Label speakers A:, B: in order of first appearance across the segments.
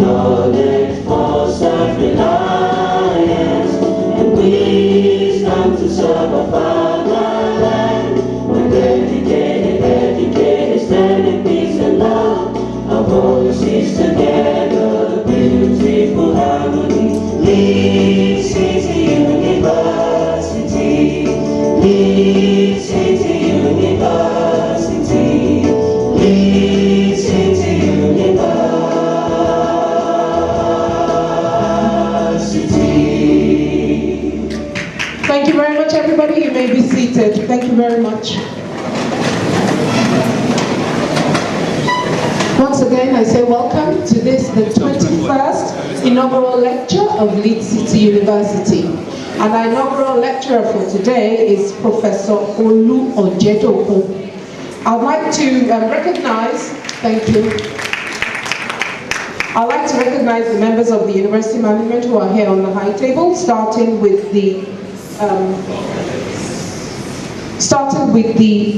A: knowledge for self-reliance, and wisdom to serve our fatherland. We're dedicated, standing peace and love. Our voices together, beautiful harmony. Lead City University, Lead City University, Lead City University.
B: Thank you very much, everybody. You may be seated. Thank you very much. Once again, I say welcome to this, the 21st Inaugural Lecture of Lead City University. And our inaugural lecturer for today is Professor Olu Ojedokun. I'd like to recognize, thank you. I'd like to recognize the members of the university management who are here on the high table, starting with the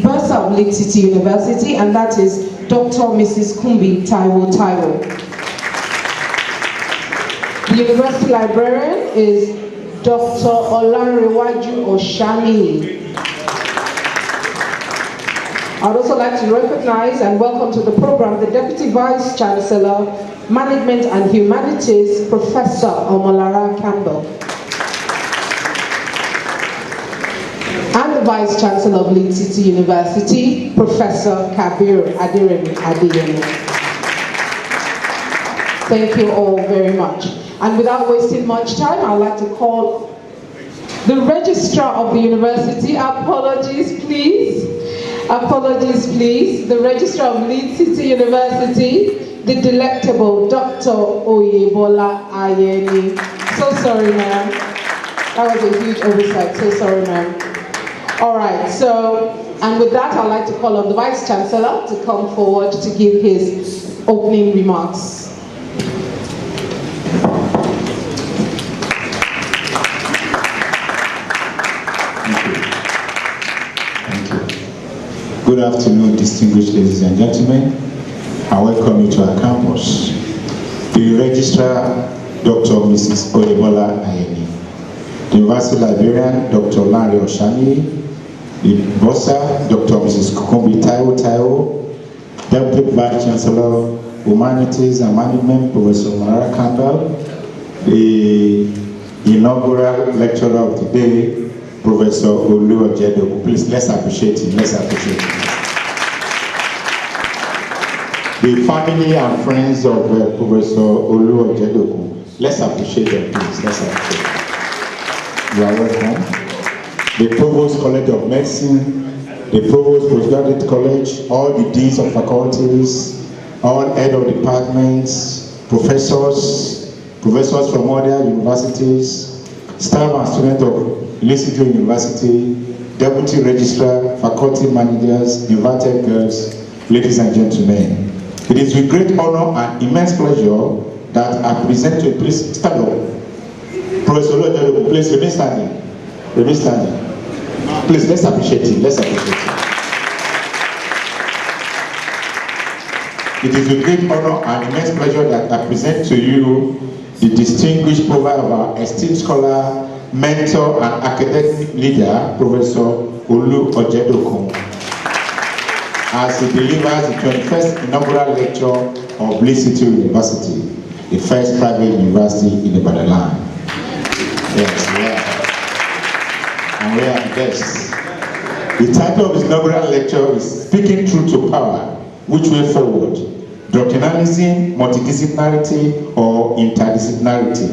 B: bursar of Lead City University, and that is Dr. Mrs. Kumbi Taiwo Taiwo. The university librarian is Dr. Olanrewaju Oshani. I'd also like to recognize and welcome to the program the Deputy Vice-Chancellor, Management and Humanities, Professor Omolara Campbell. And the Vice-Chancellor of Lead City University, Professor Kabir Adiremi Adeyemi. Thank you all very much. And without wasting much time, I'd like to call the Registrar of the University. Apologies, please. Apologies, please. The Registrar of Lead City University, the delectable Dr. Oyebola Ayeni. So sorry, ma'am. That was a huge oversight. So sorry, ma'am. All right, so, and with that, I'd like to call on the Vice-Chancellor to come forward to give his opening remarks.
C: Thank you. Good afternoon, distinguished ladies and gentlemen. I welcome you to our campus. The Registrar, Dr. Mrs. Oyebola Ayeni. The University Librarian, Dr. Olanre Oshani. The Bursar, Dr. Mrs. Kumbi Taiwo Taiwo. Deputy Vice-Chancellor, Humanities and Management, Professor Omolara Campbell. The inaugural lecturer of the day, Professor Olu Ojedokun. Please, let's appreciate him. Let's appreciate him. The family and friends of Professor Olu Ojedokun. Let's appreciate them, please. Let's appreciate them. You are welcome. The Provost College of Medicine, the Provost Postgraduate College, all the deans of faculties, all head of departments, professors from other universities, staff and students of Lead City University, deputy registrar, faculty managers, invited guests, ladies and gentlemen. It is with great honor and immense pleasure that I present to you. Please stand up. Professor Ojedokun, please remain standing. Remain standing. Please, let's appreciate him. Let's appreciate him. It is with great honor and immense pleasure that I present to you the distinguished profile of our esteemed scholar, mentor, and academic leader, Professor Olu Ojedokun, as he delivers the 21st Inaugural Lecture of Lead City University, the first private university in the Badaland. Yes, yeah. And we are the guests. The title of his inaugural lecture is Speaking Truth to Power, Which Way Forward? Doctrinalism, Multidisciplinarity, or Interdisciplinarity.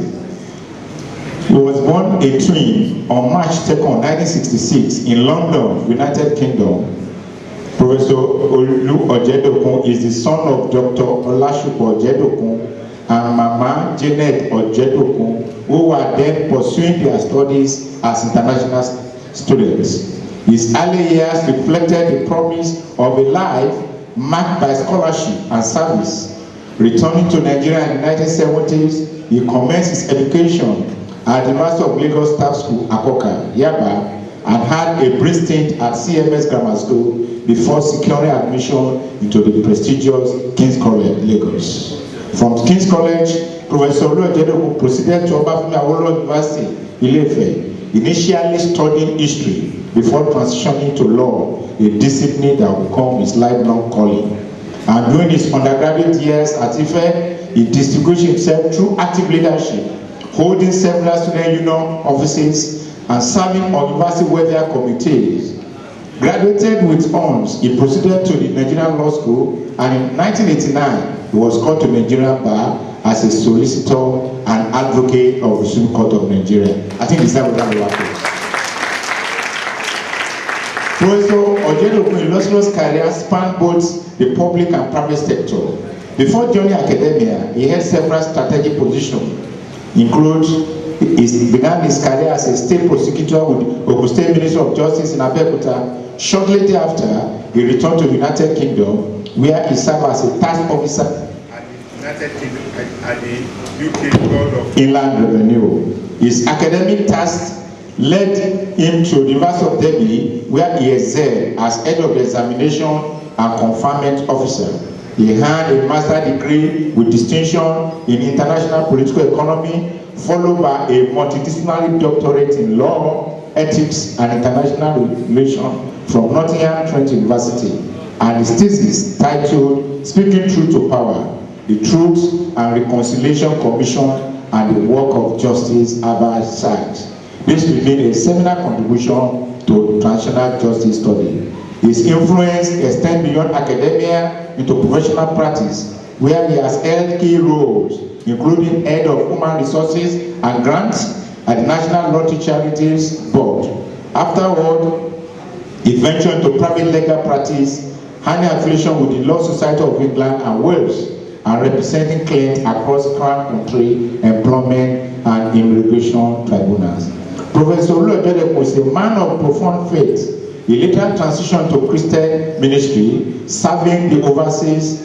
C: He was born a twin on March 2nd, 1966 in London, United Kingdom. Professor Olu Ojedokun is the son of Dr. Olashupo Ojedokun and Mama Janet Ojedokun, who were then pursuing their studies as international students. His early years reflected the promise of a life marked by scholarship and service. Returning to Nigeria in the 1970s, he commenced his education at the University of Lagos Staff School, Akoka, Yaba, and had a brief stint at CMS Grammar School before securing admission into the prestigious King's College, Lagos. From King's College, Professor Olu Ojedokun proceeded to Obafemi Awolowo University, Ile-Ife, initially studying history before transitioning to law, a discipline that will become his lifelong calling. And during his undergraduate years at Ife, he distinguished himself through active leadership, holding several student union offices and serving on university welfare committees. Graduated with honors, he proceeded to the Nigerian Law School, and in 1989, he was called to Nigerian Bar as a solicitor and advocate of the Supreme Court of Nigeria. I think it's that what I'm about. Professor Ojedokun illustrious career spanned both the public and private sector. Before joining academia, he held several strategic positions, including he began his career as a state prosecutor with Ogun State Ministry of Justice in Abeokuta. Shortly thereafter, he returned to the United Kingdom, where he served as a task officer at the United Kingdom at the UK Board of Inland Revenue. His academic tasks led him to the University of Delhi, where he excelled as head of the examination and conferment officer. He earned a master's degree with distinction in international political economy, followed by a multidisciplinary doctorate in law, ethics, and international relations from Nottingham Trent University, and his thesis titled "Speaking Truth to Power: The Truth and Reconciliation Commission and the Work of Justice Oversight." This remained a seminal contribution to transitional justice study. His influence extends beyond academia into professional practice, where he has held key roles, including head of human resources and grants at the National Lottery Charities Board. Afterward, he ventured into private legal practice, having affiliation with the Law Society of England and Wales, and representing clients across crown country, employment, and immigration tribunals. Professor Olu Ojedokun was a man of profound faith. He later transitioned to Christian ministry, serving the Overseas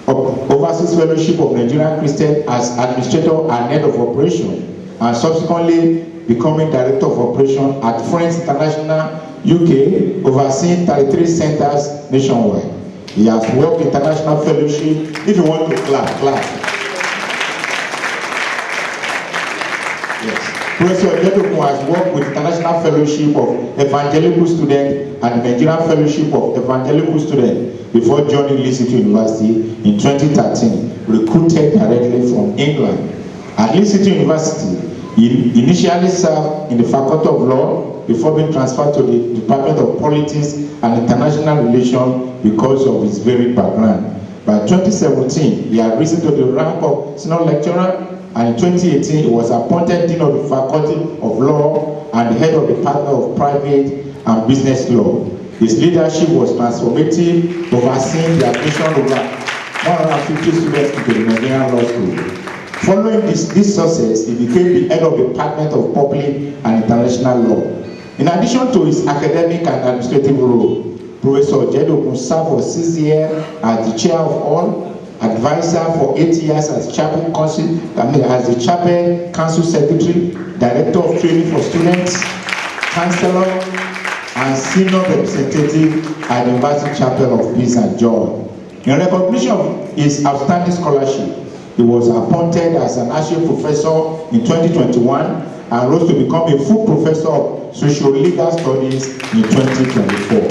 C: Fellowship of Nigerian Christians as administrator and head of operation, and subsequently becoming director of operation at Friends International UK, overseeing 33 centers nationwide. He has worked international fellowship. If you want to clap. Yes. Professor Ojedokun has worked with International Fellowship of Evangelical Students and Nigerian Fellowship of Evangelical Students before joining Lee City University in 2013, recruited directly from England. At Lee City University, he initially served in the Faculty of Law before being transferred to the Department of Politics and International Relations because of his varied background. By 2017, he had risen to the rank of senior lecturer, and in 2018, he was appointed Dean of the Faculty of Law and the head of the Department of Private and Business Law. His leadership was transformative, overseeing the admission of over 150 students into the Nigerian Law School. Following this success, he became the head of the Department of Public and International Law. In addition to his academic and administrative role, Professor Ojedokun served for 6 years as the chair of all, advisor for 8 years as the Chapel Council Secretary, Director of Training for Students, Chancellor, and Senior Representative at the University Chapel of Peace and Joy. In recognition of his outstanding scholarship, he was appointed as an associate professor in 2021 and rose to become a full professor of socio-legal studies in 2024.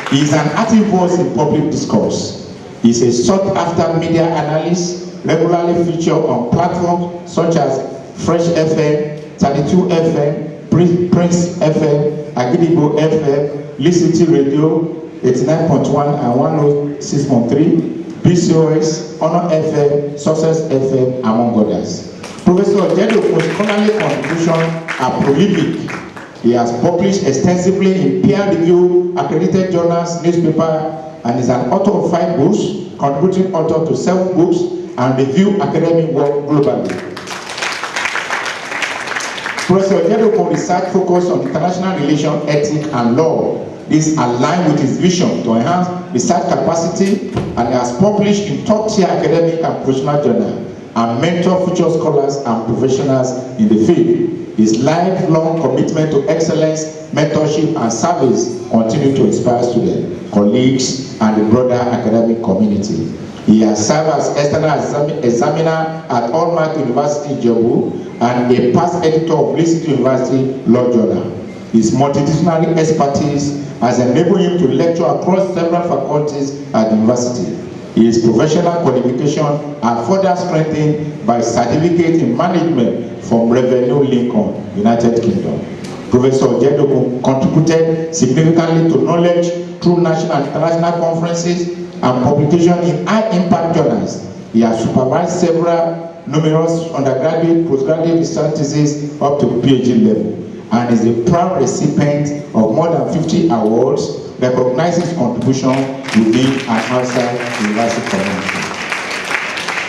C: He is an active voice in public discourse. He is a sought-after media analyst, regularly featured on platforms such as Fresh FM, 32 FM, Prince FM, Agidigbo FM, Lee City Radio, 89.1 and 106.3, BCOS, Honor FM, Success FM, among others. Professor Ojedokun's scholarly contributions are prolific. He has published extensively in peer-reviewed accredited journals, newspapers, and is an author of 5 books, contributing author to 7 books, and review academic work globally. Professor Ojedokun's research focused on international relations, ethics, and law. This aligns with his vision to enhance research capacity, and he has published in top-tier academic and professional journals and mentor future scholars and professionals in the field. His lifelong commitment to excellence, mentorship, and service continue to inspire students, colleagues, and the broader academic community. He has served as external examiner at Allmark University, Jebu, and a past editor of Leicester University Law Journal. His multidisciplinary expertise has enabled him to lecture across several faculties at the university. His professional qualifications are further strengthened by certificate in management from Revenue Lincoln, United Kingdom. Professor Ojedokun contributed significantly to knowledge through national and international conferences and publication in high-impact journals. He has supervised several numerous undergraduate, postgraduate research theses up to PhD level, and is a proud recipient of more than 50 awards recognizing his contribution within and outside the university community.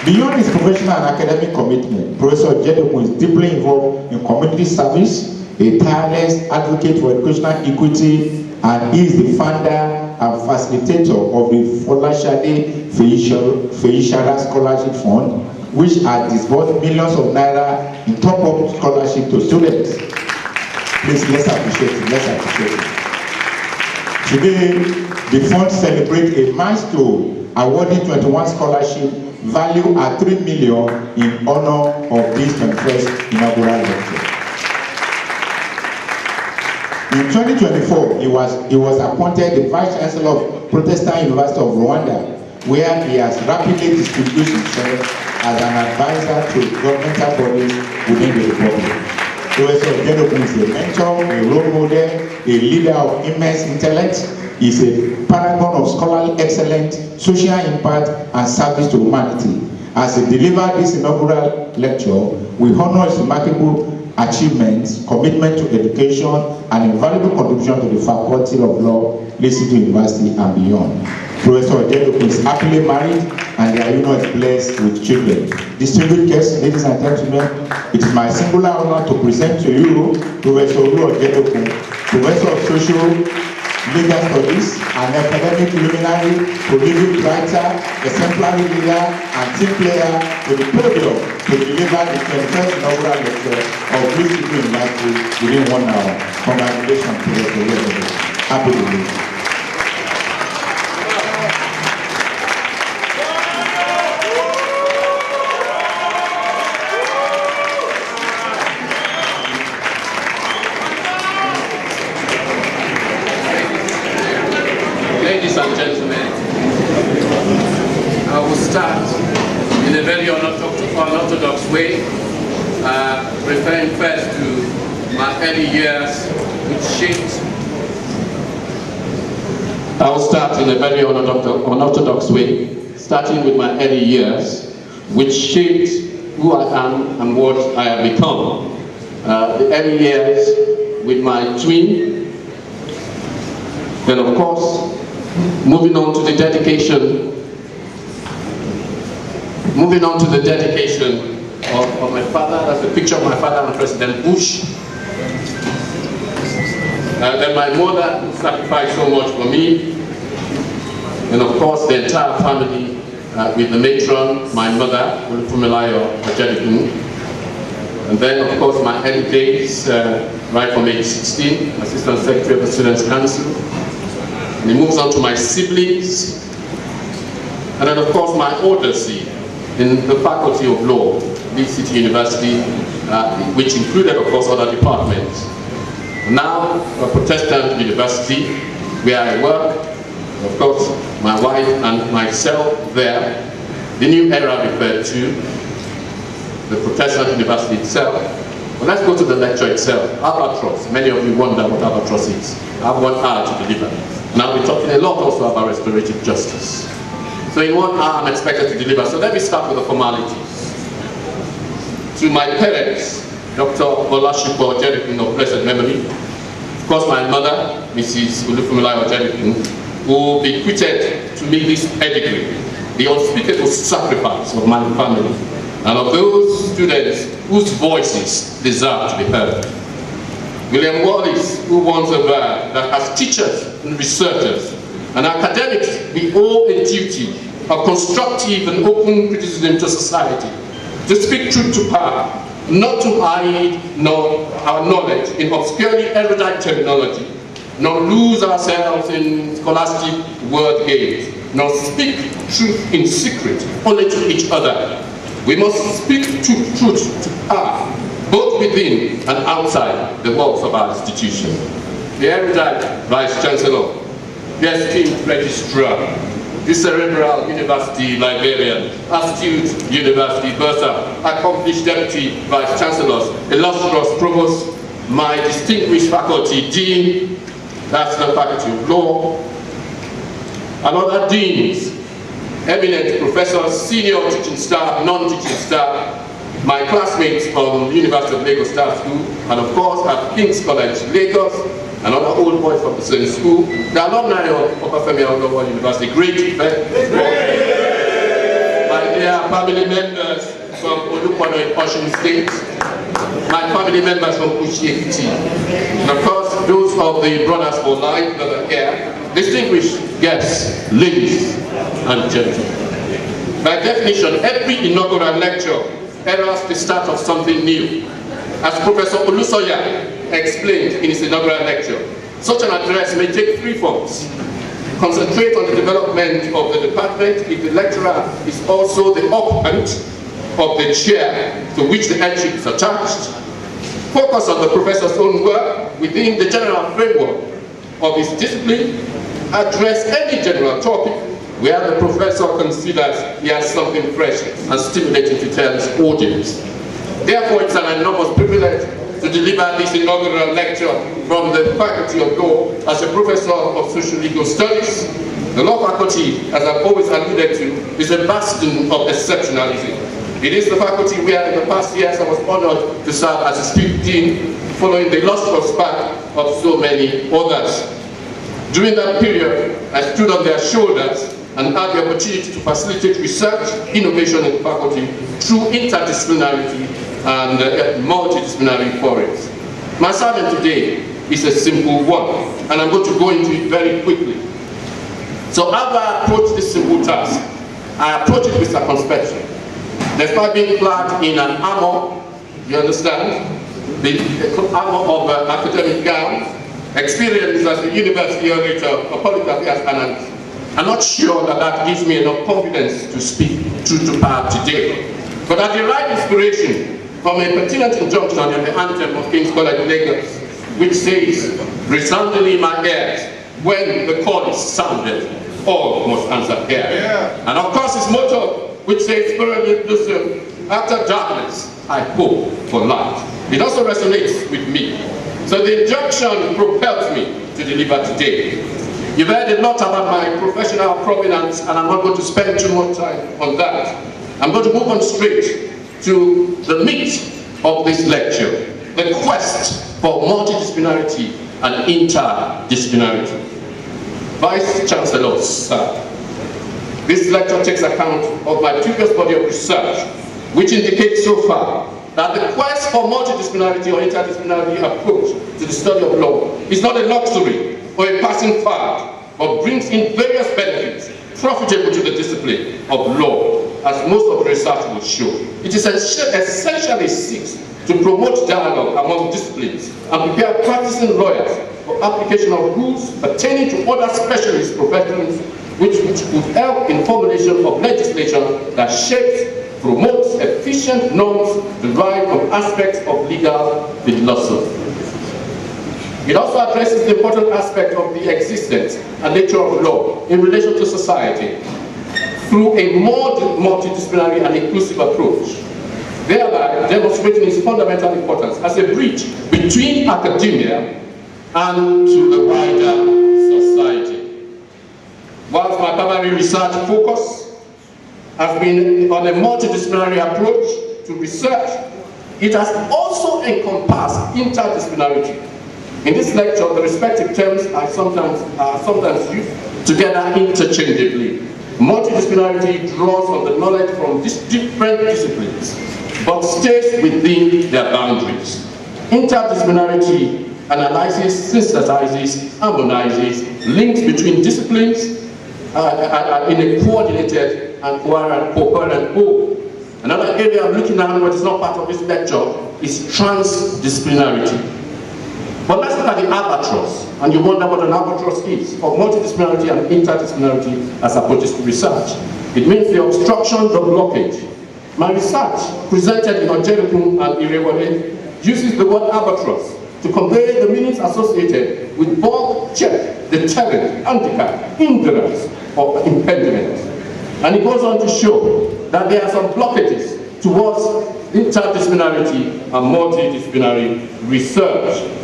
C: Beyond his professional and academic commitment, Professor Ojedokun is deeply involved in community service, a tireless advocate for educational equity, and he is the founder and facilitator of the Folashade Feishara Scholarship Fund, which has disbursed millions of naira in top-up scholarship to students. Please, let's appreciate it. Let's appreciate it. Today, the fund celebrates a milestone, awarding 21 scholarships valued at 3 million in honor of this 21st Inaugural Lecture. In 2024, he was appointed the Vice-Chancellor of Protestant University of Rwanda, where he has rapidly distinguished himself as an advisor to governmental bodies within the Republic. Professor Ojedokun is a mentor, a role model, a leader of immense intellect. He is a paragon of scholarly excellence, social impact, and service to humanity. As he delivered this inaugural lecture, we honor his remarkable achievements, commitment to education, and invaluable contribution to the Faculty of Law, Leicester University, and beyond. Professor Ojedokun is happily married, and their union is blessed with children. Distinguished guests, ladies and gentlemen, it is my singular honor to present to you Professor Olu Ojedokun, Professor of Social Legal Studies, an academic luminary, prolific writer, exemplary leader, and team player, to the podium to deliver the 21st Inaugural Lecture of Leicester University within 1 hour. Congratulations, Professor Ojedokun. Happy to be.
D: Ladies and gentlemen, I will start in a very unorthodox way, referring first to my early years, which shaped. I will start in a very unorthodox way, starting with my early years, which shaped who I am and what I have become. The early years with my twin, then of course, moving on to the dedication of my father. That's a picture of my father and President Bush. Then my mother who sacrificed so much for me. And of course the entire family with the matron, my mother, Olu Ojedokun. And then of course my early days, right from age 16, Assistant Secretary of the Students' Council. And it moves on to my siblings, and then of course my odyssey in the Faculty of Law, Leicester University, which included of course other departments. Now a Protestant University, where I work, of course my wife and myself there. The new era referred to, the Protestant University itself. But let's go to the lecture itself. Albatross, many of you wonder what albatross is. I have 1 hour to deliver. And I'll be talking a lot also about restorative justice. So in 1 hour I'm expected to deliver. So let me start with the formalities. To my parents, Dr. Olu Ojedokun of blessed memory, of course my mother, Mrs. Olu Ojedokun, who bequeathed to me this pedigree, the unspeakable sacrifice of my family, and of those students whose voices deserve to be heard. William Wallace, who once averred that as teachers and researchers and academics, we owe a duty of constructive and open criticism to society, to speak truth to power, not to hide our knowledge in obscurely erudite terminology, nor lose ourselves in scholastic word games, nor speak truth in secret, only to each other. We must speak truth to power, both within and outside the walls of our institution. The erudite Vice-Chancellor, the esteemed Registrar, the cerebral university librarian, astute university bursar, accomplished deputy Vice-Chancellors, illustrious provost, my distinguished faculty dean, that's the Faculty of Law, and other deans, eminent professors, senior teaching staff, non-teaching staff, my classmates from the University of Lagos Staff School, and of course at King's College, Lagos, and other old boys from the same school, the alumni of Obafemi Awolowo University, great event. My dear family members from Olukwano in Osun State, my family members from Uchi, and of course those of the Brothers for Life that are here, distinguished guests, ladies and gentlemen. By definition, every inaugural lecture heralds the start of something new. As Professor Olu explained in his inaugural lecture, such an address may take three forms. Concentrate on the development of the department if the lecturer is also the occupant of the chair to which the headship is attached. Focus on the professor's own work within the general framework of his discipline. Address any general topic where the professor considers he has something fresh and stimulating to tell his audience. Therefore, it's an enormous privilege to deliver this inaugural lecture from the Faculty of Law as a professor of social legal studies. The law faculty, as I've always alluded to, is a bastion of exceptionalism. It is the faculty where in the past years I was honored to serve as a student dean, following the illustrious path of so many others. During that period, I stood on their shoulders and had the opportunity to facilitate research, innovation in the faculty through interdisciplinarity and multidisciplinary forums. My assignment today is a simple one, and I'm going to go into it very quickly. So as I approach this simple task, I approach it with circumspection. Despite being clad in an armor, you understand, the armor of academic gown, experience as a university orator, a public affairs analyst, I'm not sure that that gives me enough confidence to speak truth to power today. But I derive inspiration from a pertinent injunction in the anthem of King's College, Lagos, which says, resoundingly in my ears, when the call is sounded, all must answer here. Yeah. And of course his motto, which says, after darkness, I hope for light. It also resonates with me. So the injunction propels me to deliver today. You've heard a lot about my professional provenance, and I'm not going to spend too much time on that. I'm going to move on straight to the meat of this lecture, the quest for multidisciplinarity and interdisciplinarity. Vice-Chancellor, sir, this lecture takes account of my previous body of research, which indicates so far that the quest for multidisciplinarity or interdisciplinary approach to the study of law is not a luxury or a passing fad, but brings in various benefits profitable to the discipline of law, as most of the research will show. It is essentially seeks to promote dialogue among disciplines and prepare practicing lawyers for application of rules pertaining to other specialist professions, which would help in formulation of legislation that shapes, promotes efficient norms derived from aspects of legal philosophy. It also addresses the important aspect of the existence and nature of law in relation to society through a more multidisciplinary and inclusive approach, thereby demonstrating its fundamental importance as a bridge between academia and to the wider society. Whilst my primary research focus has been on a multidisciplinary approach to research, it has also encompassed interdisciplinarity. In this lecture, the respective terms are sometimes used together interchangeably. Multidisciplinarity draws on the knowledge from these different disciplines, but stays within their boundaries. Interdisciplinarity analyzes, synthesizes, harmonizes links between disciplines in a coordinated and coherent whole. Another area I'm looking at, what is not part of this lecture, is transdisciplinarity. But let's look at the albatross, and you wonder what an albatross is, of multidisciplinarity and interdisciplinarity as approaches to research. It means the obstruction, the blockage. My research, presented in Ojedokun and Irewole, uses the word albatross to convey the meanings associated with bulk, check, deterrent, handicap, hindrance, or impediment. And it goes on to show that there are some blockages towards interdisciplinarity and multidisciplinary research.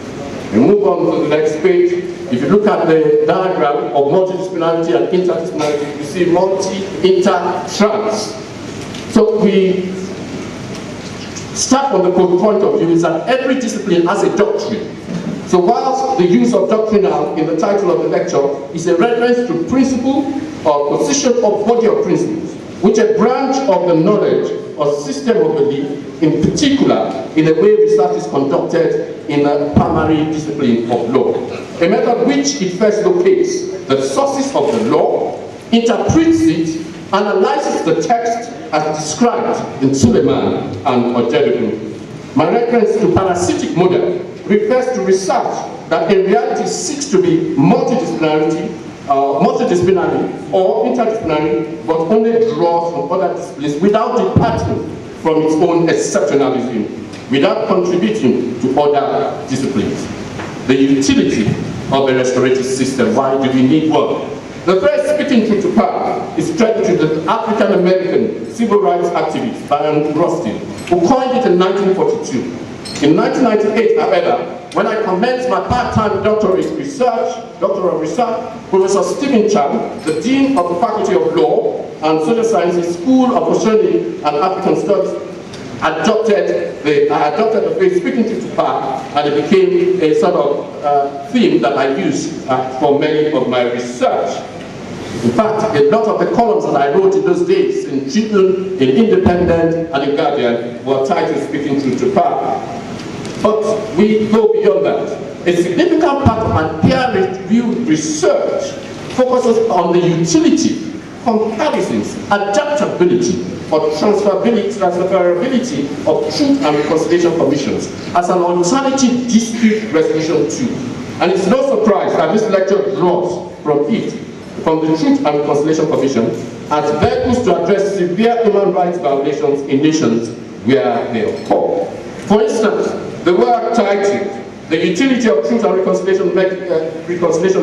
D: We move on to the next page. If you look at the diagram of multidisciplinarity and interdisciplinarity, you see multi, inter, trans. So we start from the point of view is that every discipline has a doctrine. So whilst the use of doctrinal in the title of the lecture is a reference to principle or position or body of principles, which a branch of the knowledge or system of belief, in particular, in the way research is conducted in a primary discipline of law. A method which it first locates the sources of the law, interprets it, analyzes the text as described in Suleiman and Ojedokun. My reference to parasitic model refers to research that in reality seeks to be multidisciplinary or interdisciplinary, but only draws from other disciplines without departing from its own exceptionalism, without contributing to other disciplines. The utility of a restorative system. Why do we need one? The first speaking truth to power is credited to the African-American civil rights activist, Byron Rustin, who coined it in 1942. In 1998, however, when I commenced my part-time doctoral research, Professor Stephen Chan, the Dean of the Faculty of Law and Social Sciences, School of Oceanic and African Studies, I adopted the phrase speaking to power, and it became a sort of theme that I use for many of my research. In fact, a lot of the columns that I wrote in those days in Tribune, in Independent, and in Guardian were titled Speaking Truth to Power. But we go beyond that. A significant part of my peer-reviewed research focuses on the utility, comparisons, adaptability, or transferability of Truth and Reconciliation Commissions as an alternative dispute resolution tool. And it's no surprise that this lecture draws from the Truth and Reconciliation Commission as vehicles to address severe human rights violations in nations where they occur. For instance, the work titled The Utility of Truth and Reconciliation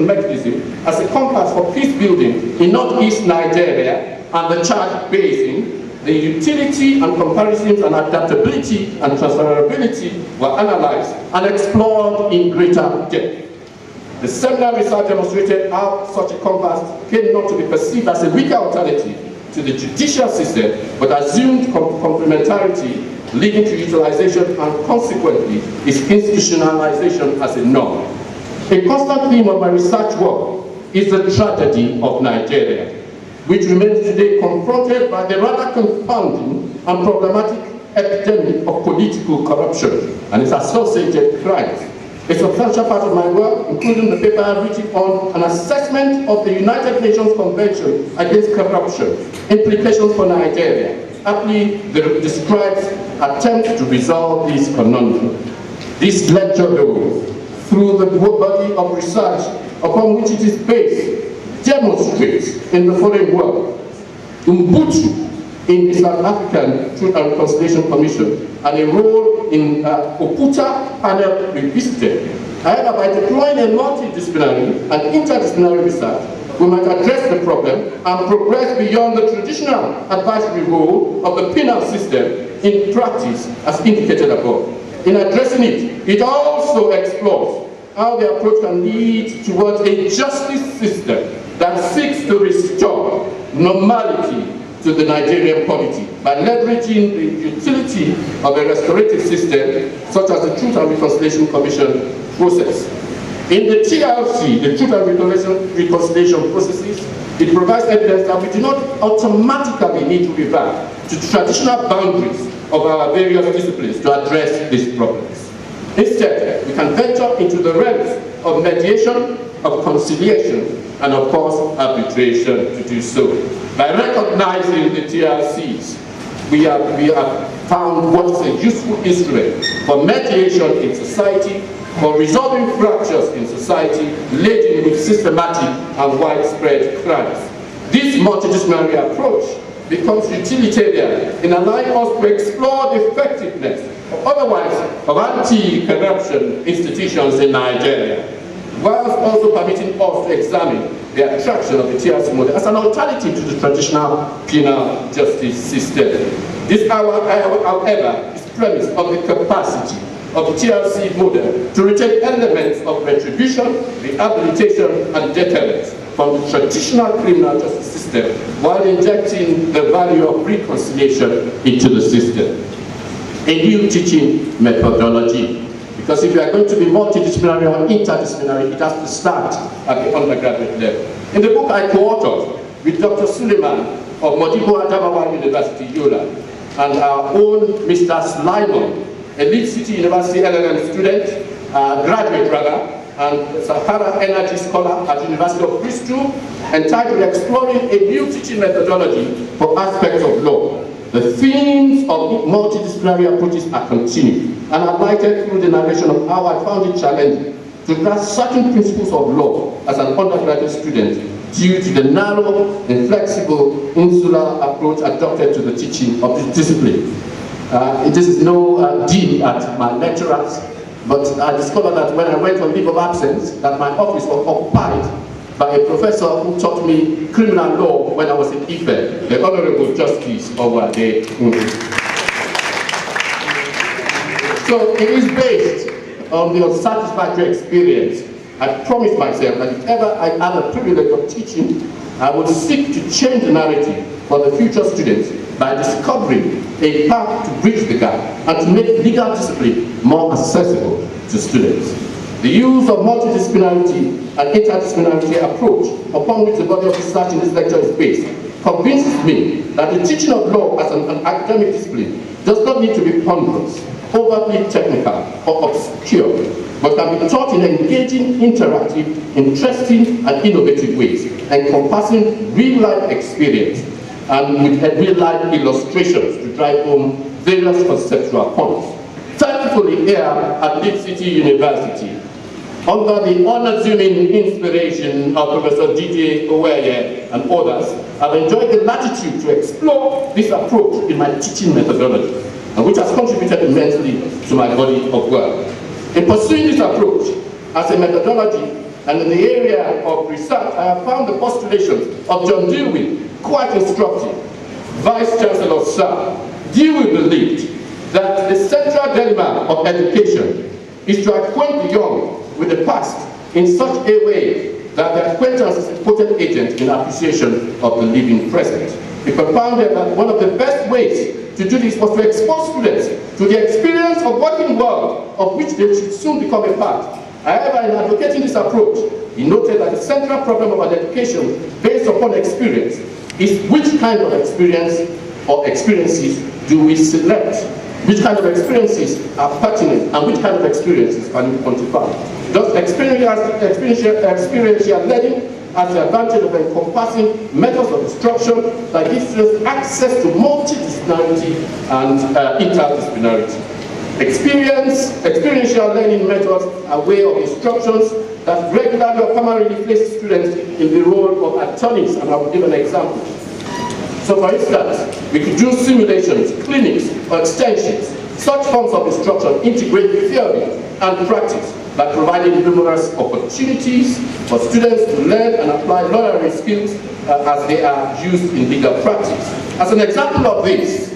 D: Mechanism as a Compass for Peace Building in Northeast Nigeria and the Chad Basin, the utility and comparisons and adaptability and transferability were analyzed and explored in greater depth. The seminal research demonstrated how such a compass came not to be perceived as a weaker alternative to the judicial system, but assumed complementarity, leading to utilization and consequently its institutionalization as a norm. A constant theme of my research work is the tragedy of Nigeria, which remains today confronted by the rather confounding and problematic epidemic of political corruption and its associated crimes. A substantial part of my work, including the paper I've written on an assessment of the United Nations Convention Against Corruption, implications for Nigeria, aptly describes attempts to resolve this conundrum. This lecture, though, through the body of research upon which it is based, demonstrates in the following work: Ubuntu in the South African Truth and Reconciliation Commission and a role in Oputa panel revisited. However, by deploying a multidisciplinary and interdisciplinary research, we might address the problem and progress beyond the traditional advisory role of the penal system in practice as indicated above. In addressing it, it also explores how the approach can lead towards a justice system that seeks to restore normality to the Nigerian polity by leveraging the utility of a restorative system such as the Truth and Reconciliation Commission process. In the TRC, the Truth and Reconciliation processes, it provides evidence that we do not automatically need to revert to traditional boundaries of our various disciplines to address these problems. Instead, we can venture into the realms of mediation, of conciliation, and of course, arbitration to do so. By recognizing the TRCs, we have found what is a useful instrument for mediation in society for resolving fractures in society laden with systematic and widespread crimes. This multidisciplinary approach becomes utilitarian in allowing us to explore the effectiveness of otherwise anti-corruption institutions in Nigeria, whilst also permitting us to examine the attraction of the TRC model as an alternative to the traditional penal justice system. This, however, is premised on the capacity of the TRC model to retain elements of retribution, rehabilitation, and deterrence from the traditional criminal justice system, while injecting the value of reconciliation into the system. A new teaching methodology. Because if you are going to be multidisciplinary or interdisciplinary, it has to start at the undergraduate level. In the book I co-authored with Dr. Suleiman of Modibo Adamawa University, Yola, and our own Mr. Slimon, a Leeds City University LLM student, graduate rather, and Sahara Energy Scholar at the University of Bristol, entitled Exploring a New Teaching Methodology for Aspects of Law. The themes of multidisciplinary approaches are continued, and highlighted through the narration of how I found it challenging to grasp certain principles of law as an undergraduate student due to the narrow, inflexible, insular approach adopted to the teaching of this discipline. This is no deal at my lecturers, but I discovered that when I went on leave of absence, that my office was occupied by a professor who taught me criminal law when I was in Ife, the Honorable Justice Owade. So it is based on the unsatisfactory experience. I promised myself that if ever I had the privilege of teaching, I would seek to change the narrative for the future students by discovering a path to bridge the gap and to make legal discipline more accessible to students. The use of multidisciplinarity and interdisciplinarity approach upon which the body of research in this lecture is based convinces me that the teaching of law as an academic discipline does not need to be ponderous, overtly technical, or obscure, but can be taught in engaging, interactive, interesting, and innovative ways, encompassing real-life experience and with real-life illustrations to drive home various conceptual points. Thankfully, here at Leeds City University, under the unassuming inspiration of Professor D.J. Oweye and others, I've enjoyed the latitude to explore this approach in my teaching methodology, and which has contributed immensely to my body of work. In pursuing this approach as a methodology and in the area of research, I have found the postulations of John Dewey quite instructive. Vice-Chancellor Sir, Dewey believed that the central dilemma of education is to acquaint the young with the past in such a way that the acquaintance is a potent agent in appreciation of the living present. He propounded that one of the best ways to do this was to expose students to the experience of working world of which they should soon become a part. However, in advocating this approach, he noted that the central problem of an education based upon experience is which kind of experience or experiences do we select? Which kind of experiences are pertinent and which kind of experiences can we quantify? Thus, experiential learning has the advantage of encompassing methods of instruction that gives us access to multidisciplinarity and interdisciplinarity. Experiential learning methods are a way of instructions that regularly or primarily place students in the role of attorneys, and I will give an example. So for instance, we could do simulations, clinics, or extensions. Such forms of instruction integrate theory and practice by providing numerous opportunities for students to learn and apply learning skills as they are used in legal practice. As an example of this,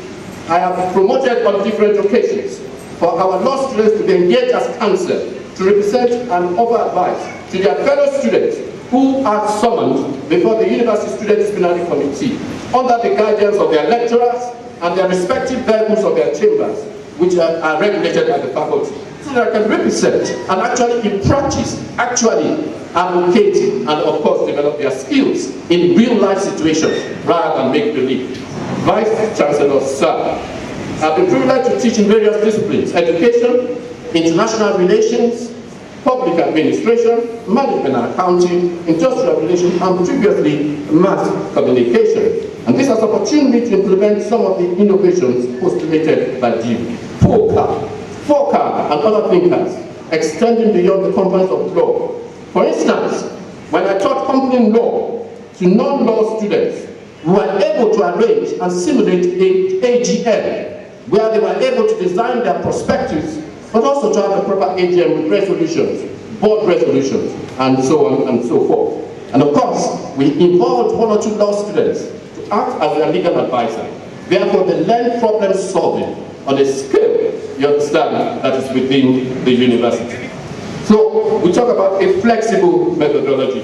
D: I have promoted on different occasions for our law students to be engaged as counsel to represent and offer advice to their fellow students who are summoned before the University Student Disciplinary Committee under the guidance of their lecturers and their respective venues of their chambers, which are regulated by the faculty, so that I can represent and actually in practice, actually advocate and of course develop their skills in real life situations rather than make believe. Vice-Chancellor Sir, I've been privileged to teach in various disciplines: education, international relations, public administration, management and accounting, industrial relations, and previously mass communication. And this has opportuned me to implement some of the innovations postulated by Dewey. Fokker, and other thinkers extending beyond the confines of law. For instance, when I taught company law to non-law students, we were able to arrange and simulate an AGM, where they were able to design their perspectives, but also to have a proper AGM with resolutions, board resolutions, and so on and so forth. And of course, we involved 1 or 2 law students to act as their legal advisor. Therefore, they learn problem solving on a scale, you understand, that is within the university. So, we talk about a flexible methodology.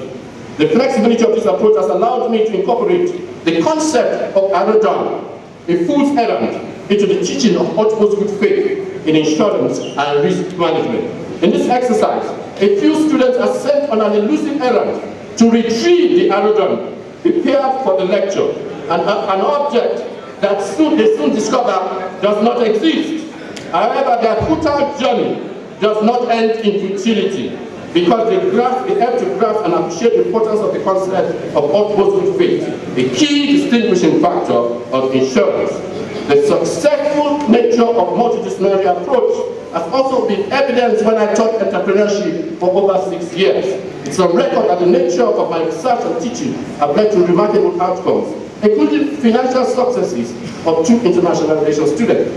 D: The flexibility of this approach has allowed me to incorporate the concept of Arodon, a fool's errand, into the teaching of utmost good faith in insurance and risk management. In this exercise, a few students are sent on an elusive errand to retrieve the Arodon prepared for the lecture, and an object that they soon discover does not exist. However, their futile journey does not end in futility, because they have to grasp and appreciate the importance of the concept of utmost good faith, a key distinguishing factor of insurance. The successful nature of multidisciplinary approach has also been evidenced when I taught entrepreneurship for over 6 years. It's on record that the nature of my research and teaching have led to remarkable outcomes, including financial successes of 2 international relations students.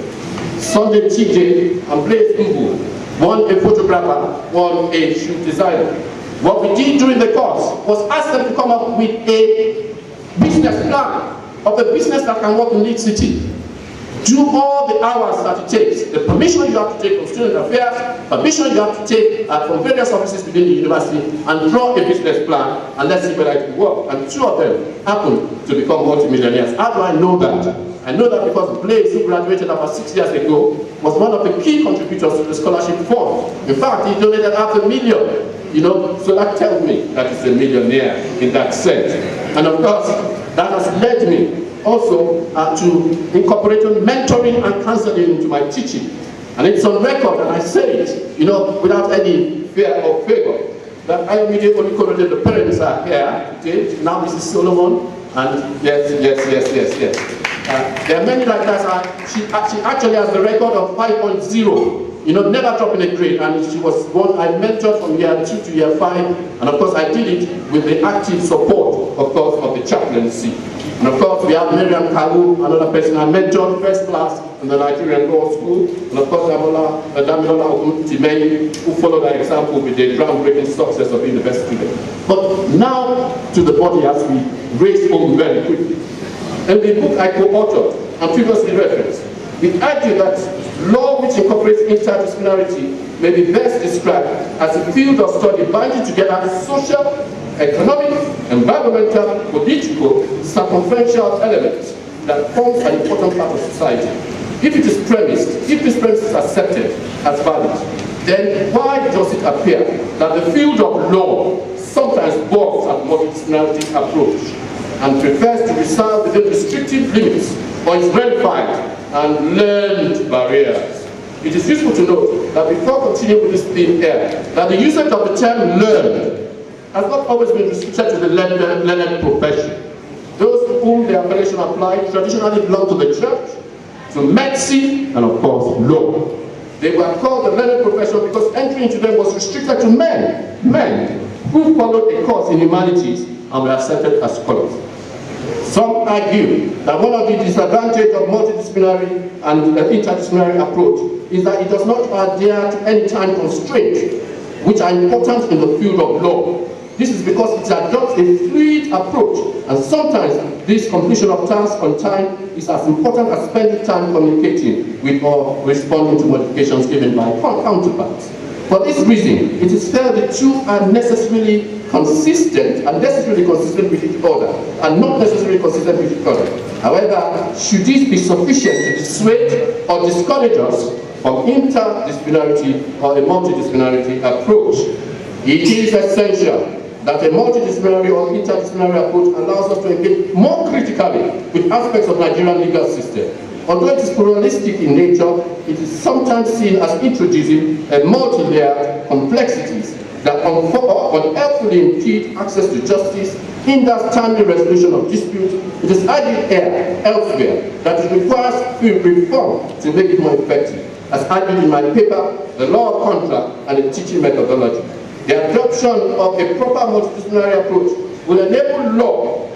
D: Sunday TJ and Blaise Mbu, one a photographer, one a shoe designer. What we did during the course was ask them to come up with a business plan of a business that can work in Lead City. Do all the hours that it takes, the permission you have to take from student affairs, permission you have to take from various offices within the university, and draw a business plan, and let's see whether it will work. And 2 of them happened to become multimillionaires. How do I know that? I know that because Blaise, who graduated about 6 years ago, was one of the key contributors to the scholarship fund. In fact, he donated $500,000, you know, so that tells me that he's a millionaire in that sense. And of course, that has led me also to incorporating mentoring and counseling into my teaching. And it's on record, and I say it, you know, without any fear or favor, that I immediately correlate the parents are here today. Now Mrs. Solomon, and yes. There are many like that. She actually has the record of 5.0, you know, never dropping a grade, and she was one I mentored from year 2 to year 5, and of course I did it with the active support, of course, of the chaplaincy. And of course, we have Miriam Kalu, another person I mentored first class in the Nigerian Law School. And of course, Damilola Oguntimei, who followed our example with the groundbreaking success of being the best student. But now to the body as we race home very quickly. In the book I co-authored and previously referenced, we argue that law which incorporates interdisciplinarity may be best described as a field of study binding together social, economic, environmental, political, circumferential elements that forms an important part of society. If it is premised, if this premise is accepted as valid, then why does it appear that the field of law sometimes balks at multidisciplinarity approach and prefers to reside within restrictive limits or is verified and learned barriers? It is useful to note that before continuing with this theme here, that the usage of the term learned has not always been restricted to the learned profession. Those to whom the appellation applied traditionally belong to the church, to medicine, and of course, law. They were called the learned profession because entry into them was restricted to men who followed a course in humanities and were accepted as scholars. Some argue that one of the disadvantages of multidisciplinary and interdisciplinary approach is that it does not adhere to any time constraints, which are important in the field of law. This is because it adopts a fluid approach, and sometimes this completion of tasks on time is as important as spending time communicating with or responding to modifications given by counterparts. For this reason, it is felt the two are necessarily consistent with each other, and not necessarily consistent with each other. However, should this be sufficient to dissuade or discourage us from interdisciplinarity or a multidisciplinarity approach? It is essential that a multidisciplinary or interdisciplinary approach allows us to engage more critically with aspects of Nigerian legal system. Although it is pluralistic in nature, it is sometimes seen as introducing a multi-layered complexities that unhelpfully impede access to justice, hinders timely resolution of disputes. It is argued elsewhere that it requires reform to make it more effective. as argued in my paper, The Law of Contract and the Teaching Methodology. The adoption of a proper multidisciplinary approach will enable law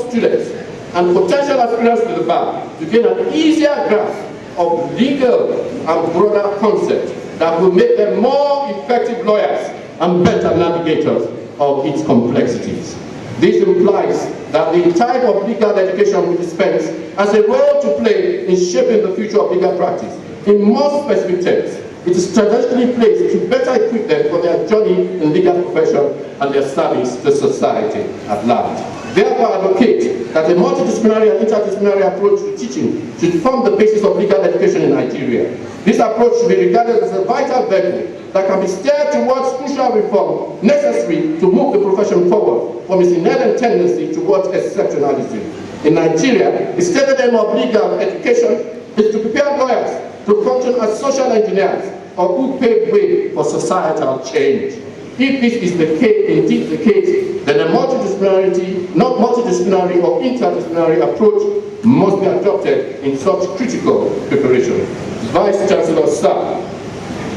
D: students and potential aspirants to the bar to gain an easier grasp of legal and broader concepts that will make them more effective lawyers and better navigators of its complexities. This implies that the type of legal education we dispense has a role to play in shaping the future of legal practice. In more specific terms, it is strategically placed to better equip them for their journey in legal profession and their service to society at large. Therefore, I advocate that a multidisciplinary and interdisciplinary approach to teaching should form the basis of legal education in Nigeria. This approach should be regarded as a vital vehicle that can be steered towards crucial reform necessary to move the profession forward from its inherent tendency towards exceptionalism. In Nigeria, the stated aim of legal education is to prepare lawyers to function as social engineers or who pave way for societal change. If this is the case, indeed the case, then a multidisciplinary or interdisciplinary approach must be adopted in such critical preparation. Vice-Chancellor, sir,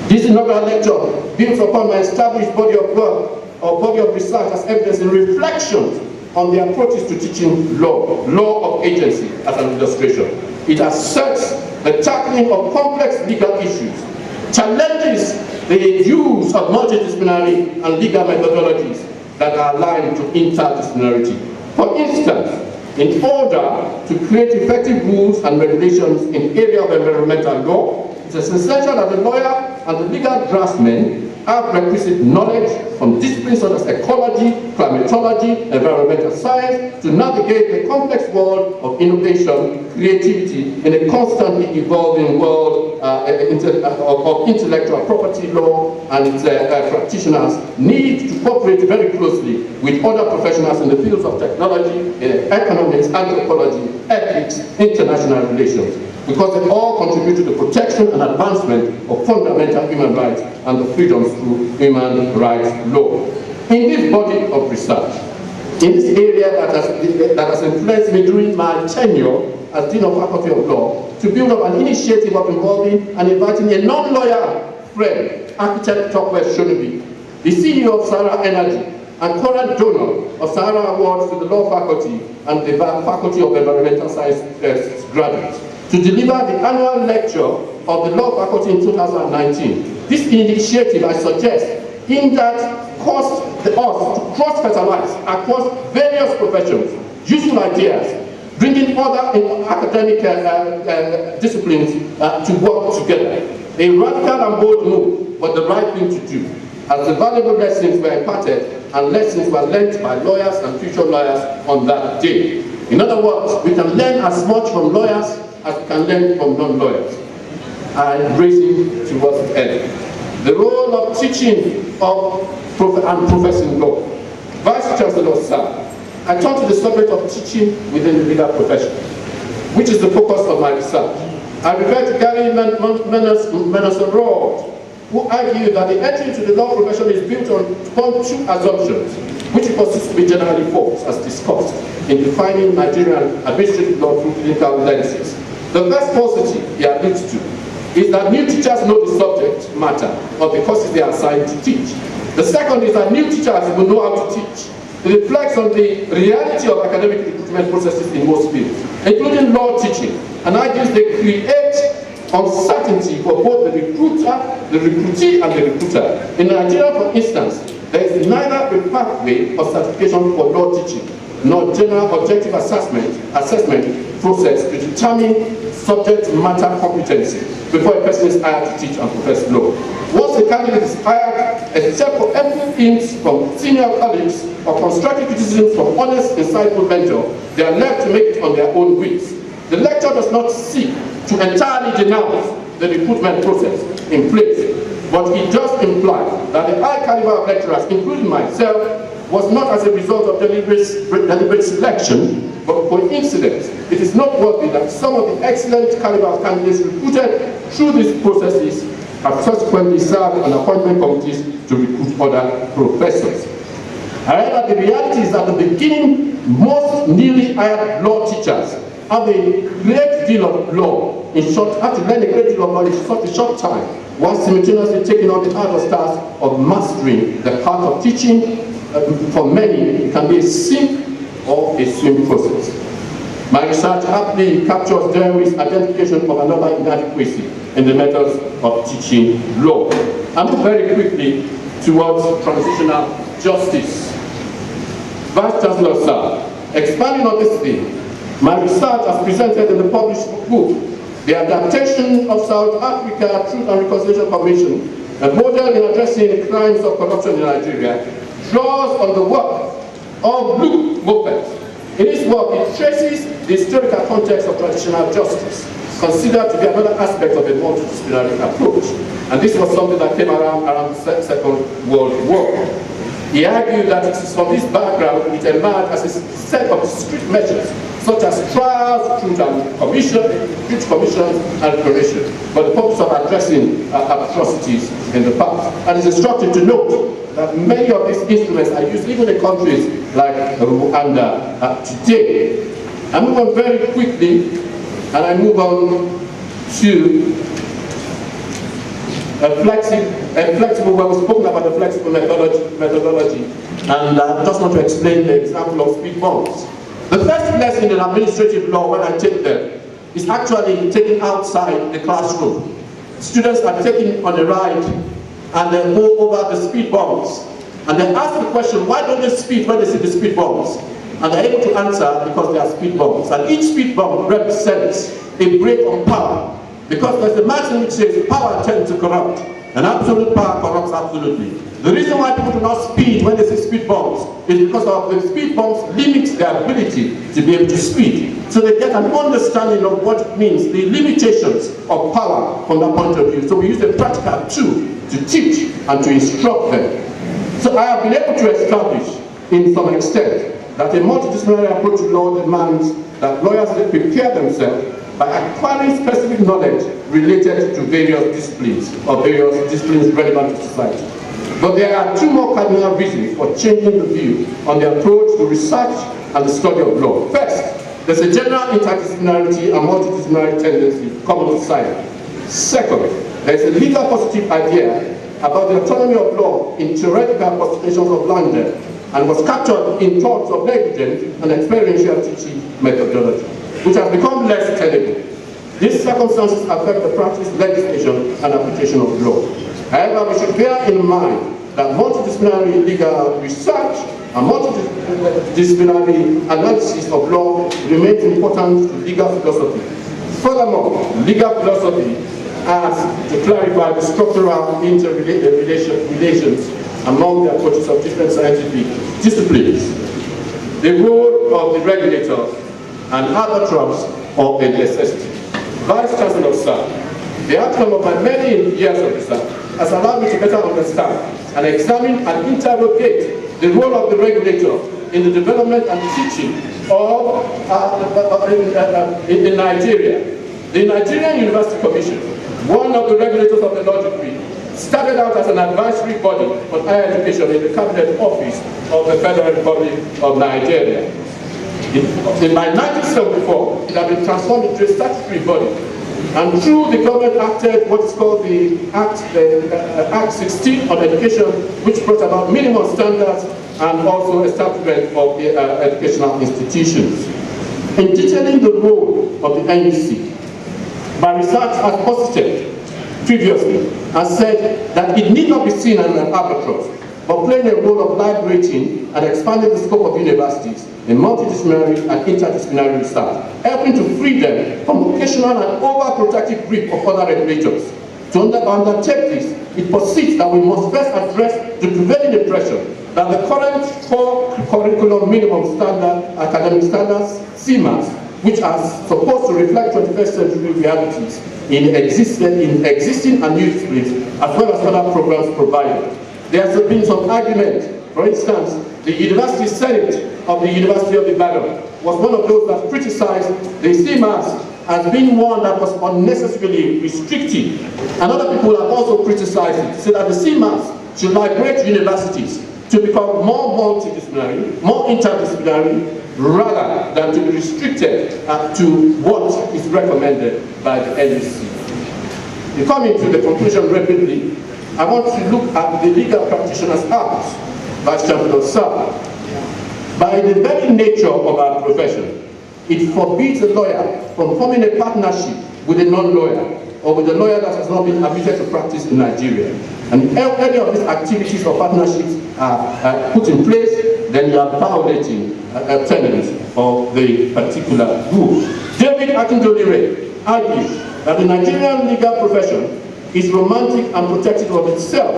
D: this inaugural lecture builds upon my established body of work or body of research as evidence in reflections on the approaches to teaching law of agency as an illustration. It asserts the tackling of complex legal issues, challenges the use of multidisciplinary and legal methodologies that are aligned to interdisciplinarity. For instance, in order to create effective rules and regulations in the area of environmental law, it is essential that the lawyer and the legal draftsman have requisite knowledge from disciplines such as ecology, climatology, environmental science to navigate the complex world of innovation, creativity in a constantly evolving world of intellectual property law, and its practitioners need to cooperate very closely with other professionals in the fields of technology, economics, anthropology, ethics, international relations, because they all contribute to the protection and advancement of fundamental human rights and the freedoms through human rights law. In this body of research, in this area that has influenced me during my tenure as Dean of Faculty of Law, to build up an initiative of involving and inviting a non-lawyer friend, architect Tokwe Shonubi, the CEO of Sahara Energy, and current donor of Sahara Awards to the Law Faculty and the Faculty of Environmental Science graduates, to deliver the annual lecture of the Law Faculty in 2019. This initiative, I suggest, in that caused us to cross-fertilize across various professions, useful ideas, bringing other academic disciplines to work together. A radical and bold move, but the right thing to do, as the valuable lessons were imparted and lessons were learned by lawyers and future lawyers on that day. In other words, we can learn as much from lawyers as we can learn from non-lawyers. And racing towards the end. The role of teaching and professing law. Vice-Chancellor, sir, I turn to the subject of teaching within the legal profession, which is the focus of my research. I refer to Gary Menasorod, who argued that the entry into the law profession is built upon two assumptions, which he perceives to be generally false, as discussed in defining Nigerian administrative law through clinical lenses. The first falsity he alludes to is that new teachers know the subject matter of the courses they are assigned to teach. The second is that new teachers will know how to teach. It reflects on the reality of academic recruitment processes in most fields, including law teaching, and argues they create uncertainty for both the recruiter, the recruitee, and the recruiter. In Nigeria, for instance, there is neither a pathway or certification for law teaching, nor general objective assessment process to determine subject matter competency before a person is hired to teach and profess law. Once a candidate is hired, except for empty hints from senior colleagues or constructive criticism from honest, insightful mentor, they are left to make it on their own wits. The lecture does not seek to entirely denounce the recruitment process in place, but it does imply that the high caliber of lecturers, including myself, was not as a result of deliberate selection, but coincidence. It is noteworthy that some of the excellent caliber of candidates recruited through these processes have subsequently served on appointment committees to recruit other professors. However, the reality is that at the beginning, most newly hired law teachers
E: have a great deal of law have to learn a great deal of law in such a short time, while simultaneously taking on the harder task of mastering the art of teaching. For many, it can be a sink or a swim process. My research aptly captures Dewey's identification of another inadequacy in the methods of teaching law. I move very quickly towards transitional justice. Vice-Chancellor, sir, expanding on this theme, my research as presented in the published book, The Adaptation of South Africa Truth and Reconciliation Commission, a model in addressing crimes of corruption in Nigeria, draws on the work of Luke Mofet. In his work, it traces the historical context of transitional justice, considered to be another aspect of a multidisciplinary approach. And this was something that came around the Second World War. He argued that it is from this background it emerged as a set of discrete measures, such as trials, truth commissions, and reparation, for the purpose of addressing atrocities in the past. And it's instructive to note that many of these instruments are used even in countries like Rwanda today. I move on very quickly, and I move on to a flexible, well, we've spoken about the flexible methodology, and I just want to explain the example of speed bumps. The first lesson in administrative law, when I take them, is actually taken outside the classroom. Students are taken on a ride, and they go over the speed bumps, and they ask the question, why don't they speed when they see the speed bumps? And they're able to answer because they are speed bumps. And each speed bump represents a break on power. Because there's a maxim which says power tends to corrupt, and absolute power corrupts absolutely. The reason why people do not speed when they see speed bumps is because of the speed bumps limit their ability to be able to speed. So they get an understanding of what it means, the limitations of power from that point of view. So we use a practical tool to teach and to instruct them. So I have been able to establish, in some extent, that a multidisciplinary approach to law demands that lawyers prepare themselves by acquiring specific knowledge related to various disciplines or various disciplines relevant to society. But there are two more cardinal reasons for changing the view on the approach to research and the study of law. First, there's a general interdisciplinarity and multidisciplinary tendency common to society. Second, there's a legal positive idea about the autonomy of law in theoretical postulations of London, and was captured in thoughts of negligent and experiential teaching methodology, which has become less tenable. These circumstances affect the practice, legislation, and application of law. However, we should bear in mind that multidisciplinary legal research and multidisciplinary analysis of law remains important to legal philosophy. Furthermore, legal philosophy has to clarify the structural interrelations among the approaches of different scientific disciplines, the role of the regulator, and arbiters of a necessity. Vice-Chancellor, sir, the outcome of my many years of research has allowed me to better understand and examine and interrogate the role of the regulator in the development and teaching of in Nigeria. The Nigerian University Commission, one of the regulators of the law degree, started out as an advisory body on higher education in the Cabinet Office of the Federal Republic of Nigeria. By 1974, it had been transformed into a statutory body, and through the government acted what is called the Act 16 on education, which brought about minimum standards and also establishment of the educational institutions. In detailing the role of the NUC, my research has posited previously and said that it need not be seen as an albatross, but playing a role of liberating and expanding the scope of universities in multidisciplinary and interdisciplinary research, helping to free them from occasional and overprotective grip of other regulators. To undertake this, it persists that we must first address the prevailing impression that the current core curriculum minimum standard, academic standards, CMAS, which are supposed to reflect 21st century realities in existing and new disciplines, as well as other programs provided. There has been some argument. For instance, the University Senate of the University of Ibadan was one of those that criticized the CMAS as being one that was unnecessarily restrictive. And other people have also criticized it, so that the CMAS should liberate universities to become more multidisciplinary, more interdisciplinary, rather than to be restricted to what is recommended by the NEC. Coming to the conclusion rapidly, I want to look at the Legal Practitioners Act, Vice-Chancellor Sir. By the very nature of our profession, it forbids a lawyer from forming a partnership with a non-lawyer or with a lawyer that has not been admitted to practice in Nigeria. And any of these activities or partnerships are put in place, then you are violating tenets of the particular rule. David Akindolire argues that the Nigerian legal profession is romantic and protective of itself,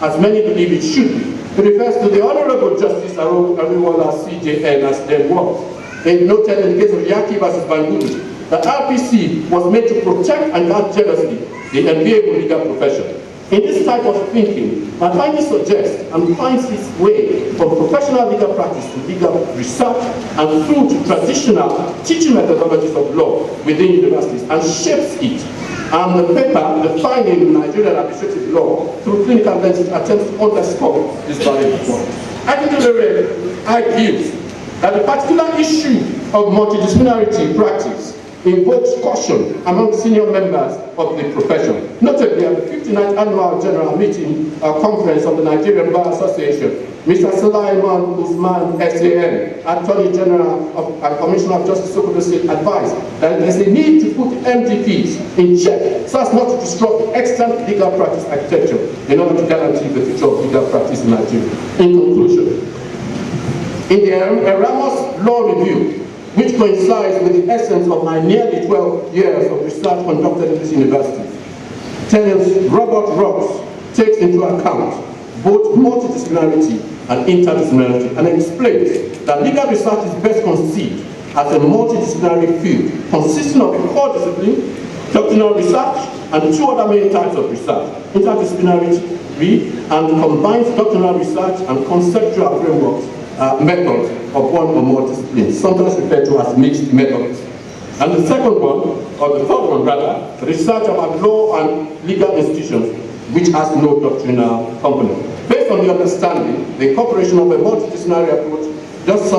E: as many believe it should be. He refers to the Honorable Justice Ariwola CJN as then was. He noted in the case of Yaki versus Bangudu that RPC was made to protect and guard jealously the enviable legal profession. In this type of thinking, my findings suggest and finds its way from professional legal practice to legal research and through to traditional teaching methodologies of law within universities and shapes it. And the paper, defining Nigerian administrative law through clinical lenses, attempts to underscore this valid point. Akindolire argues that the particular issue of multidisciplinarity practice invokes caution among senior members of the profession. Notably, at the 59th Annual General Meeting Conference of the Nigerian Bar Association, Mr. Sulaiman Usman, SAN, Attorney General and Commissioner of Justice Sokoto State, advised that there is a need to put MDPs in check so as not to disrupt extant legal practice architecture in order to guarantee the future of legal practice in Nigeria. In conclusion, in the Erasmus Law Review, which coincides with the essence of my nearly 12 years of research conducted in this university, tells Robert Ross takes into account both multidisciplinarity and interdisciplinarity and explains that legal research is best conceived as a multidisciplinary field consisting of a core discipline, doctrinal research, and two other main types of research, interdisciplinarity, and combines doctrinal research and conceptual frameworks methods of one or more disciplines, sometimes referred to as mixed methods. And the second one, or the third one rather, research about law and legal institutions, which has no doctrinal component. Based on the understanding, the incorporation of a multidisciplinary approach just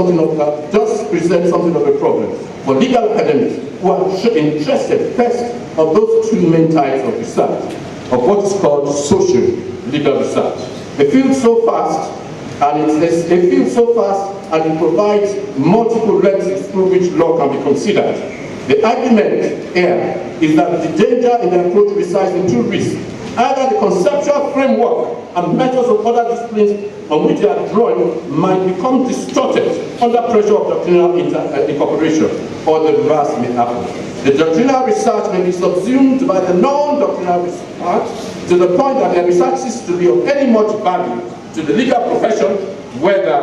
E: presents something of a problem for legal academics who are interested first of those two main types of research, of what is called social legal research. A field so fast and it provides multiple lenses through which law can be considered. The argument here is that the danger in the approach resides in two risks. Either the conceptual framework and methods of other disciplines on which they are drawing might become distorted under pressure of doctrinal incorporation, or the reverse may happen. The doctrinal research may be subsumed by the non-doctrinal research to the point that the research ceases to be of any much value to the legal profession, whether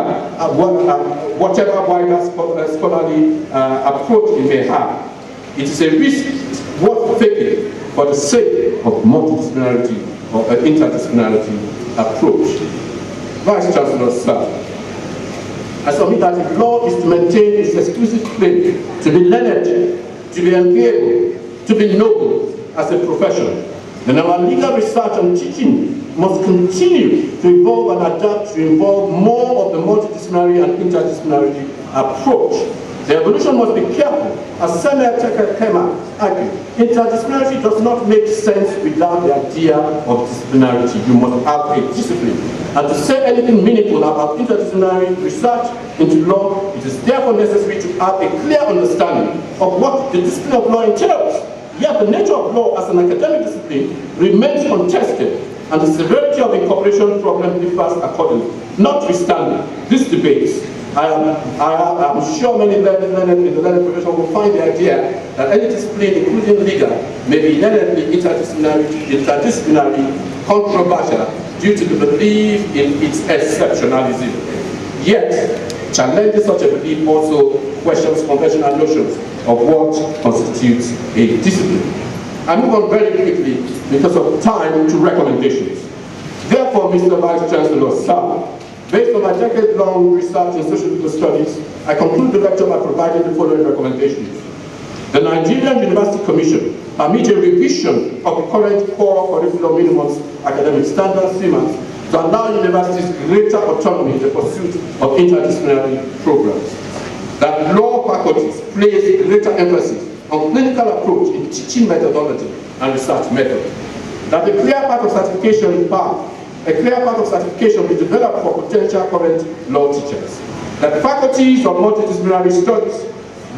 E: whatever wider scholarly approach it may have. It is a risk worth taking for the sake of multidisciplinarity or an interdisciplinarity approach. Vice-Chancellor, sir, I submit that if law is to maintain its exclusive claim to be learned, to be enviable, to be noble as a profession, then our legal research and teaching must continue to evolve and adapt to involve more of the multidisciplinary and interdisciplinary approach. The evolution must be careful. As Samuel Tekema argued, interdisciplinarity does not make sense without the idea of disciplinarity. You must have a discipline. And to say anything meaningful about interdisciplinary research into law, it is therefore necessary to have a clear understanding of what the discipline of law entails. Yet the nature of law as an academic discipline remains contested, and the severity of incorporation problem differs accordingly. Notwithstanding this debate, I am sure many learned in the learning profession will find the idea that any discipline, including legal, may be inherently interdisciplinary, controversial due to the belief in its exceptionalism. Yet, challenging such a belief also questions conventional notions of what constitutes a discipline. I move on very quickly because of time to recommendations. Therefore, Mr. Vice-Chancellor, sir, based on my decade-long research in social legal studies, I conclude the lecture by providing the following recommendations. The Nigerian University Commission permits a revision of the current core curriculum minimums academic standards, CMAS, to allow universities greater autonomy in the pursuit of interdisciplinary programs. that law faculties place greater emphasis on clinical approach in teaching methodology and research method. That a clear path of certification be developed for potential current law teachers. That faculties of multidisciplinary studies,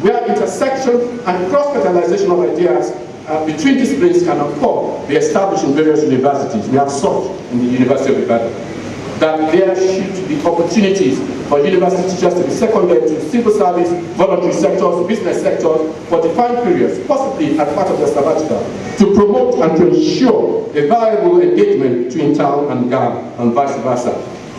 E: where intersection and cross-fertilization of ideas between disciplines can occur, be established in various universities. We have such in the University of Rwanda. That there should be opportunities for university teachers to be seconded to civil service, voluntary sectors, business sectors for defined periods, possibly as part of the sabbatical, to promote and to ensure a viable engagement between town and GAM and vice versa.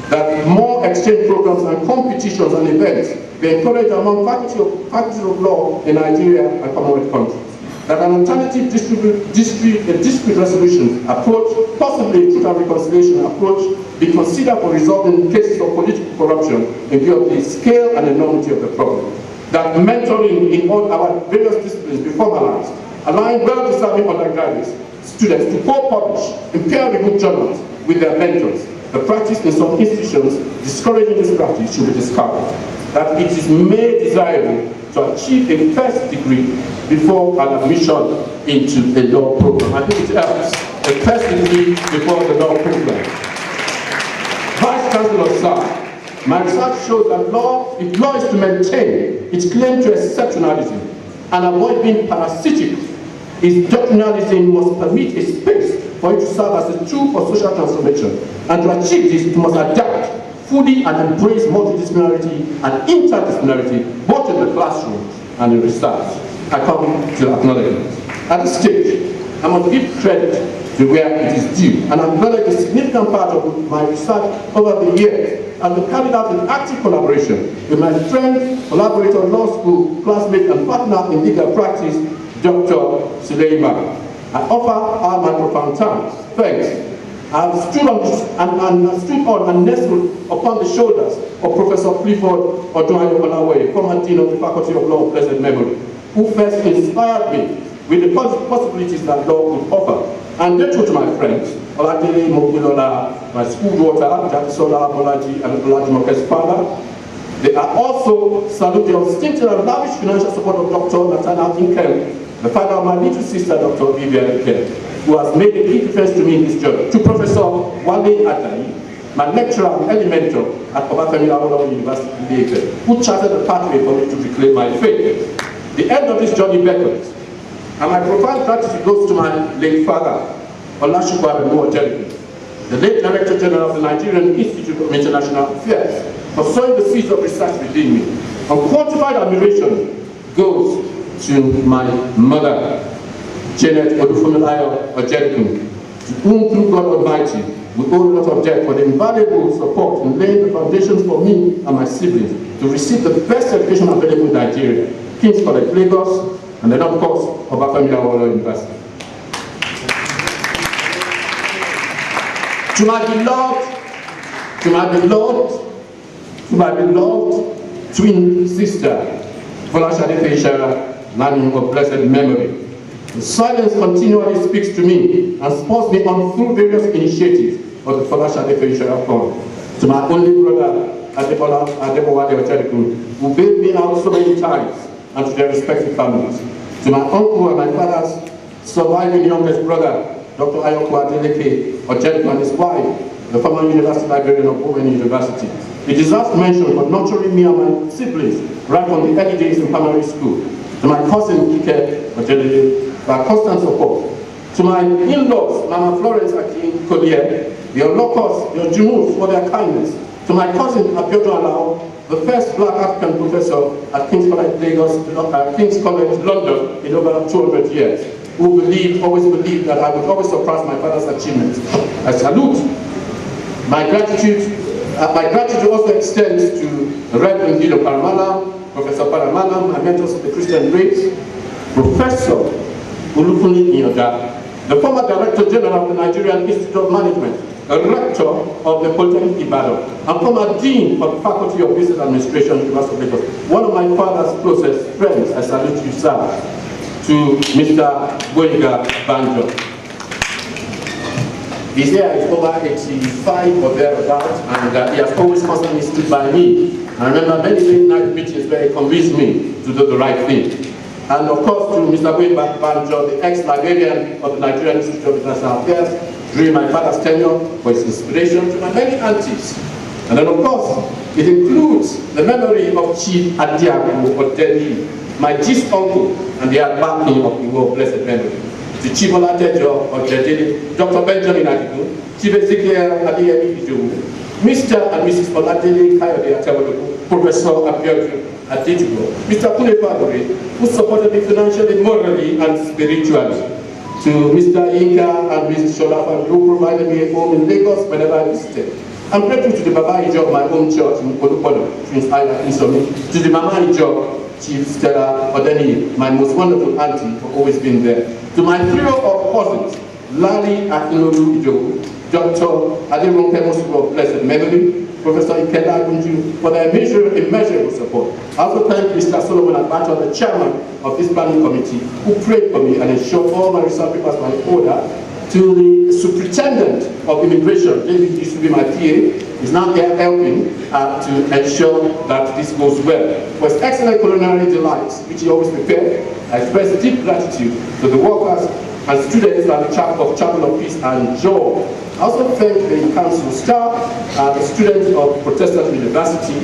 E: That more exchange programs and competitions and events be encouraged among faculties of law in Nigeria and Commonwealth countries. That an alternative dispute resolution approach, possibly a truth and reconciliation approach, be considered for resolving cases of political corruption in view of the scale and enormity of the problem. That mentoring in all our various disciplines be formalized, allowing well-deserving undergraduates, students to co-publish in peer-reviewed journals with their mentors. The practice in some institutions discouraging this practice should be discovered. That it is made desirable to achieve a first degree before an admission into the law program. I think it helps. A first degree before the law program. Vice-Chancellor, sir, my research shows that if law is to maintain its claim to exceptionalism and avoid being parasitic, its doctrinalism must permit a space for it to serve as a tool for social transformation. And to achieve this, it must adapt fully and embrace multidisciplinarity and interdisciplinarity, both in the classroom and in research. I come to acknowledgement. At this stage, I must give credit to where it is due, and acknowledge a significant part of my research over the years has been carried out in active collaboration with my friend, collaborator, law school, classmate, and partner in legal practice, Dr. Suleiman. I offer my profound thanks. I have stood on and nestled upon the shoulders of Professor Clifford Ojedokun, former Dean of the Faculty of Law of Blessed Memory, who first inspired me with the possibilities that law could offer. And grateful to my friends, Oladele Mogilola, my school daughter, Jatisola Bolaji, and Bolaji Moke's father. They are also salute the unstinted and lavish financial support of Dr. Nathaniel Inkem, the father of my little sister, Dr. Vivian Inkem, who has made a key difference to me in this journey. To Professor Wale Adayi, my lecturer and early mentor at Obafemi Awolowo University in Lagos, who charted a pathway for me to reclaim my faith. The end of this journey beckons, and my profound gratitude goes to my late father, Olu Ojedokun, the late Director General of the Nigerian Institute of International Affairs, for sowing the seeds of research within me. Unquantified admiration goes to my mother, Janet Olu Ojedokun, to whom through God Almighty we owe a lot of debt for the invaluable support in laying the foundations for me and my siblings to receive the best education available in Nigeria, King's College, Lagos, and then of course, Obafemi Awolowo University. To my beloved twin sister, Folashade Feishara, Nani of blessed memory. The silence continually speaks to me and spurs me on through various initiatives of the Folashade Feishara Fund. To my only brother, Adebowale Ojedokun, who bailed me out so many times, and to their respective families. To my uncle and my father's surviving youngest brother, Dr. Ayoko Adeleke Ojedokun, and his wife, the former university librarian of Owen University. It deserves mention for nurturing me and my siblings right from the early days in primary school. To my cousin Kike Ojedokun, for constant support. To my in-laws, Mama Florence Akin Collier, your locals, your Jumus, for their kindness. To my cousin Abiodun Alao, the first black African professor at King's College Lagos, King's College London in over 200 years, who always believed that I would always surpass my father's achievements. I salute. My gratitude also extends to the Reverend Guido Paramala, Professor Paramala, my mentors of the Christian race, Professor Olufumi Inoda, the former Director General of the Nigerian Institute of Management, a rector of the Polytechnic Ibadan, and former Dean of the Faculty of Business Administration, University of Lagos. One of my father's closest friends, I salute you, sir, to Mr. Boyega Banjo. His year is over 85 or thereabouts, and he has always constantly stood by me. I remember many late night meetings where he convinced me to do the right thing. And of course, to Mr. Banjo, the ex-librarian of the Nigerian Institute of International Affairs, during my father's tenure, for his inspiration to my many aunties. And then, of course, it includes the memory of Chief Adiaku Odeni, my chief uncle, and the backing of the world blessed memory. To Chief Oladejo Odedele, Dr. Benjamin Adigun, Chief Ezekiel Adeyemi Ijowu, Mr. and Mrs. Oladele Kayode Atewoloku, Professor Abiodun Adejubo, Mr. Kule Fagore, who supported me financially, morally, and spiritually. To Mr. Inga and Mrs. Shola, who provided me a home in Lagos whenever I visited. I'm grateful to the Baba Ijo of my home church in Olupodo, Prince Island, Insomi, to the Mama Ijo, Chief Stella Odeni, my most wonderful auntie, for always being there. To my trio of cousins, Lali Akinolu Ijo, Dr. Aderonke Mosugo of blessed memory, Professor Ikeda Agunju, for their immeasurable support. I also thank Mr. Solomon Abato, the chairman of this planning committee, who prayed for me and ensured all my research papers were in order. To the superintendent of immigration, David used to be my PA, is now here helping to ensure that this goes well. For his excellent culinary delights, which he always prepared, I express deep gratitude to the workers and students at the Chapel of Peace and Joy. I also thank the council staff, the students of Protestant University,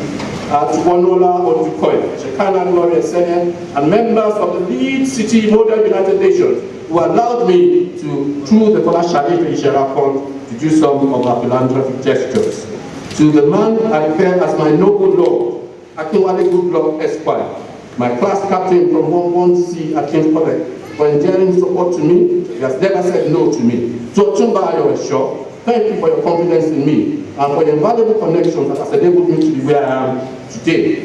E: to Wanola Odukoya, Shekana Gloria Senior, and members of the Lead City Model United Nations, who allowed me to, through the Kola Shade Ishera Fund, to do some of our philanthropic gestures. To the man I refer as my noble lord, Akinwale Goodluck Esquire, my class captain from 11C at King's College, for endearing support to me. He has never said no to me. To Otumba Ayo, thank you for your confidence in me and for the invaluable connections that has enabled me to be where I am today.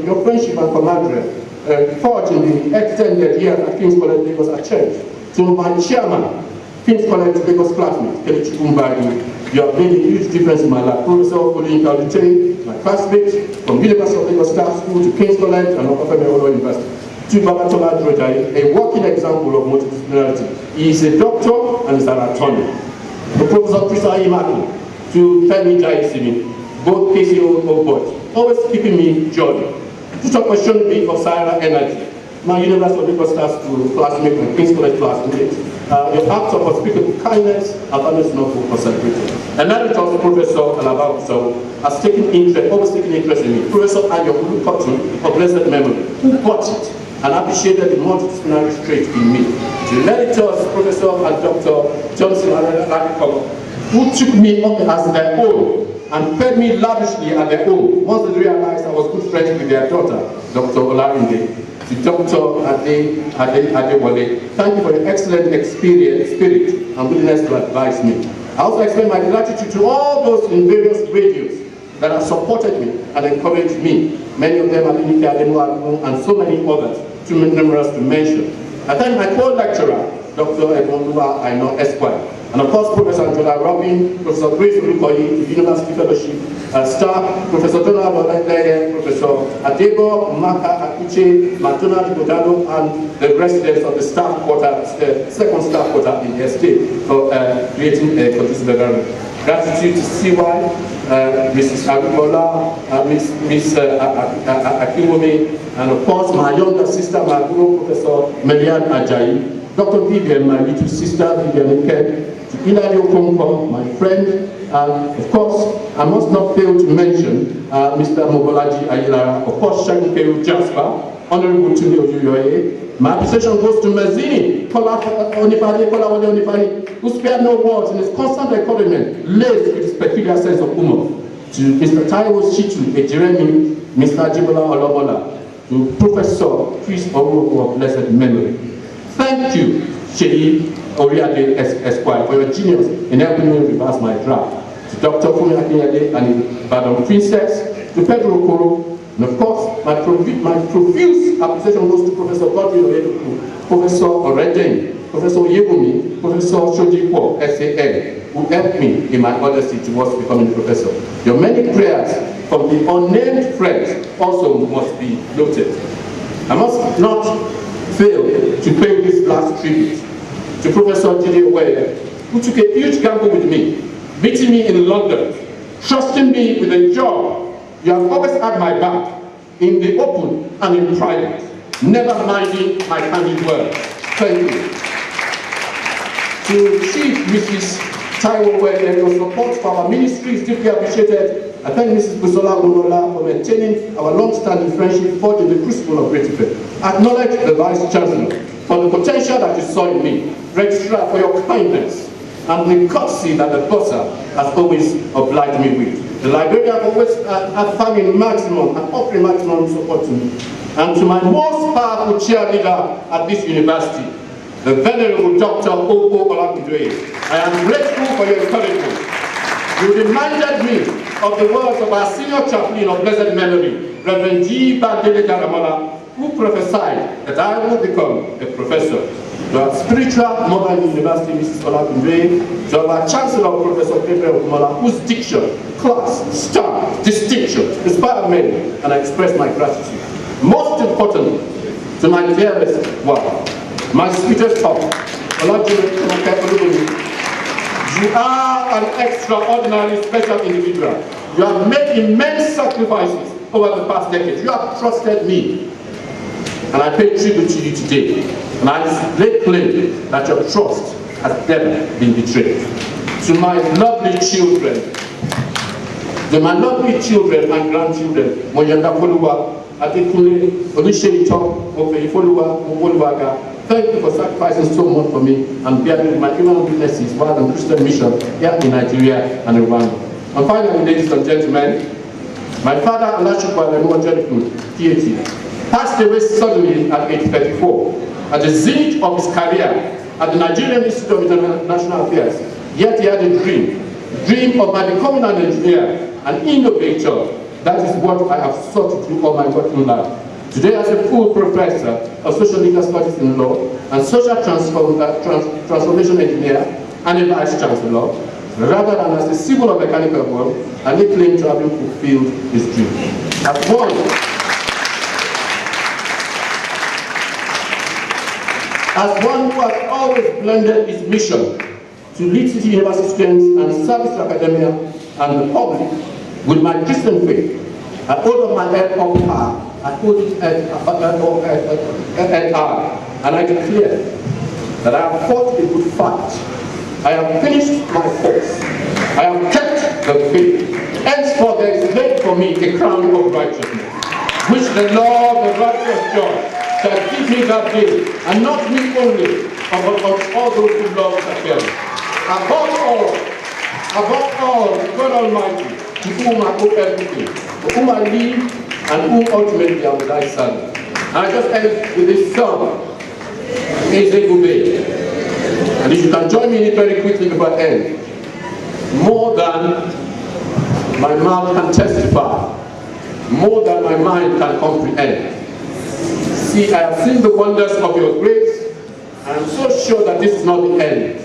E: Your friendship and camaraderie forged in the extended years at King's College Lagos at church. To my chairman, King's College Lagos classmate, Kelechi Kumbayi, you have made a huge difference in my life. Professor Olu Ojedokun, my classmate from University of Lagos Staff School to King's College and Obafemi Awolowo University. To Babatola Drojayi, a working example of multidisciplinarity. He is a doctor and is an attorney. To Professor Krista Imaki, to Femi Jayisimi, both KCO boys, always keeping me jolly. To talk question me of Sahara Energy, my University of Lagos Staff School classmate and King's College classmate. Your acts of unspeakable kindness and always not for celebrated. Emeritus Professor Alaba so has taken interest, always taken interest in me. Professor Ayo Olu Ojedokun of blessed memory, who got it and appreciated the multidisciplinary trait in me. The emeritus Professor and Dr. Johnson Aradikok, who took me up as their own and fed me lavishly at their own once they realized I was good friends with their daughter, Dr. Olarinde. To Dr. Adewale, thank you for your excellent experience, spirit, and willingness to advise me. I also extend my gratitude to all those in various radios that have supported me and encouraged me. Many of them are Inike Adenu and so many others, too numerous to mention. I thank my co-lecturer, Dr. Ebonluwa Aino Esquire, and of course Professor Angela Robin, Professor Grace Olukoyi, the University Fellowship staff, Professor Donald Olede, Professor Adebo Maka Akuche, Matona Godado, and the residents of the staff quarter, second staff quarter in the estate for creating a conducive environment. Gratitude to CY, Mrs. Agubola, Miss Akiwome, and of course my younger sister, my guru, Professor Melian Ajayi, Dr. Vivian, my little sister, Vivian Ken, to Ilario Komkom, my friend, and of course, I must not fail to mention Mr. Mobolaji Ayilara, of course, Shankeu Jasper, Honorable Tumi Ojuyoye. My appreciation goes to Mazini, Kola Onifani, who spared no words in his constant encouragement, laced with his peculiar sense of humor. To Mr. Taiwo Chitu, a Jeremy, Mr. Jibola Olomola, to Professor Chris Owoko of blessed memory. Thank you, Sheyi Oriade Esquire, for your genius in helping me reverse my draft. To Dr. Fumi Akinyade and Badon Princess, to Pedro Okoro, and of course, my profuse appreciation goes to Professor Godwin Ojedokun, Professor Oreden, Professor Yegumi, Professor Shojipo, SAN, who helped me in my odyssey towards becoming a professor. Your many prayers from the unnamed friends also must be noted. I must not fail to pay this last tribute to Professor Olu Ojedokun, who took a huge gamble with me, meeting me in London, trusting me with a job. You have always had my back, in the open and in private, never minding my candid words. Thank you. To Chief Mrs. Taiwo, where your support for our ministry is deeply appreciated. I thank Mrs. Busola Unola for maintaining our long-standing friendship forged in the crucible of Rethink. Acknowledge the Vice-Chancellor for the potential that you saw in me. Registrar for your kindness and the courtesy that the bursar has always obliged me with. The librarian always affirming maximum and offering maximum support to me. And to my most powerful cheerleader at this university, the Venerable Dr. Olu Ojedokun, I am grateful for your encouragement. You reminded me of the words of our senior chaplain of blessed memory, Reverend G. Bandele Garamola, who prophesied that I will become a professor. To our spiritual mother in the university, Mrs. Ojedokun, to our Chancellor, Professor Gabriel Okumala, whose diction, class, star, distinction inspired many, and I express my gratitude. Most importantly, to my dearest wife, my sweetest heart, you are an extraordinarily special individual. You have made immense sacrifices over the past decade. You have trusted me. And I pay tribute to you today. And I lay claim that your trust has never been betrayed. To my lovely children, and grandchildren, Moyanda Foluwa, Adekunle, Oluseito, Ofei Foluwa, Mowoluwaga, thank you for sacrificing so much for me and bearing my human witnesses while on Christian mission here in Nigeria and Rwanda. And finally, ladies and gentlemen, my father, Olu Ojedokun, PhD, passed away suddenly at age 34, at the zenith of his career at the Nigerian Institute of International Affairs. Yet he had a dream of my becoming an engineer, an innovator. That is what I have sought to do all my working life. Today, as a full professor of social legal studies in law and social transformation engineer and a vice-chancellor, rather than as a civil or mechanical work, I lay claim to having fulfilled his dream. As one who has always blended his mission to lead city university students and service to academia and the public with my Christian faith, I hold up my head up high. I hold it at high, and I declare that I have fought a good fight. I have finished my course. I have kept the faith. Henceforth there is laid for me a crown of righteousness, which the Lord, the righteous judge, shall give me that day, and not me only, but of all those who love the Lord. Above all, God Almighty, to whom I owe everything, to whom I live, and whom ultimately I will die serving. And I just end with this song, Eze Gube. And if you can join me in it very quickly before I end. More than my mouth can testify, more than my mind can comprehend. See, I have seen the wonders of your grace, and I'm so sure that this is not the end.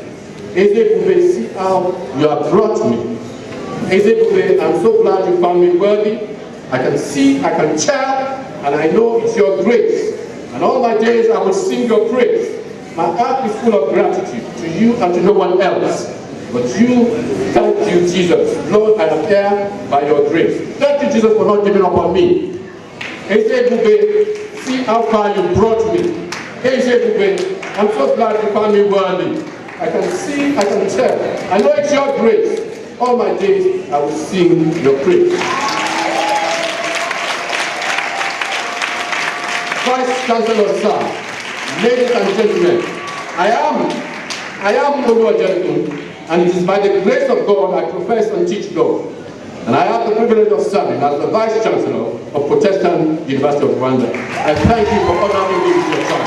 E: Eze Gube, see how you have brought me. Eze Gube, I'm so glad you found me worthy. I can see, I can tell, and I know it's your grace. And all my days I will sing your praise. My heart is full of gratitude to you and to no one else. But you, thank you, Jesus. Lord, I am here by your grace. Thank you, Jesus, for not giving up on me. Eze Gube, see how far you brought me. Eze Gube, I'm so glad you found me worthy. I can see, I can tell. I know it's your grace. All my days I will sing your praise. Vice-Chancellor, sir, ladies and gentlemen, I am Olu Ojedokun, and it is by the grace of God I profess and teach law. And I have the privilege of serving as the Vice-Chancellor of Protestant University of Rwanda. I thank you for honoring me with your time.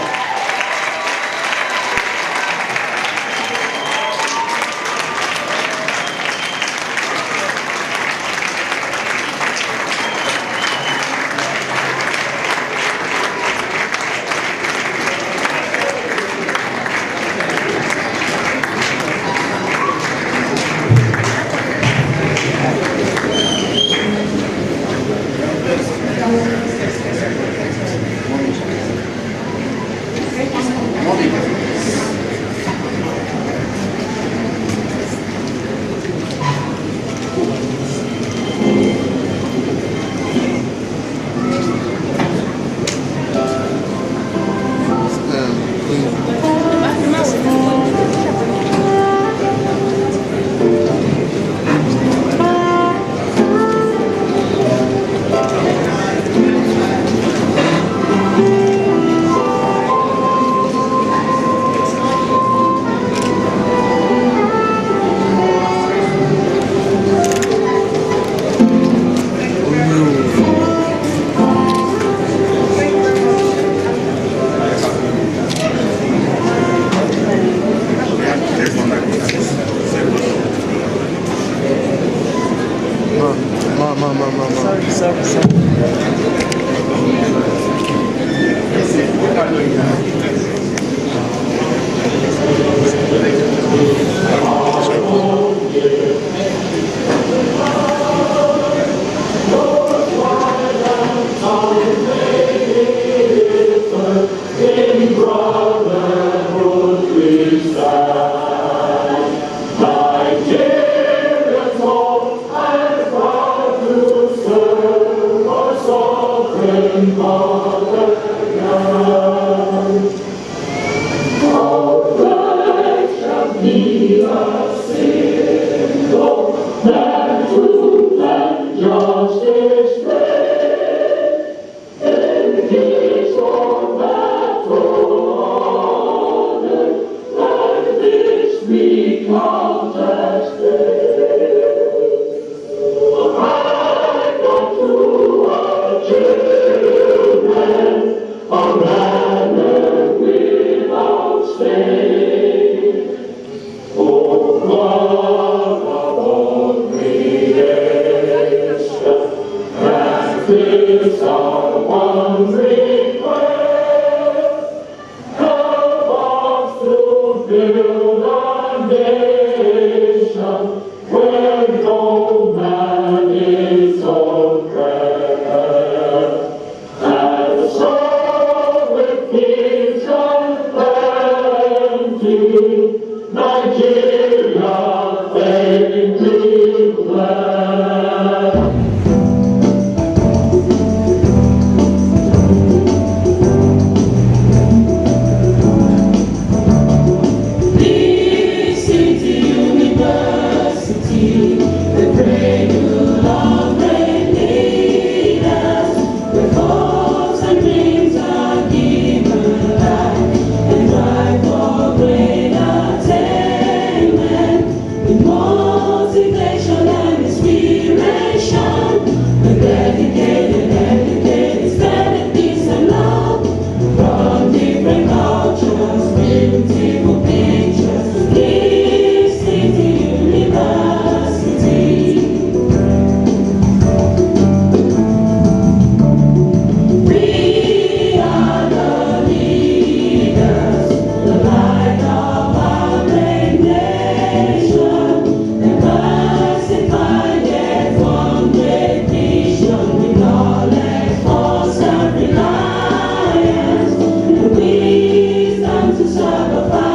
A: to serve a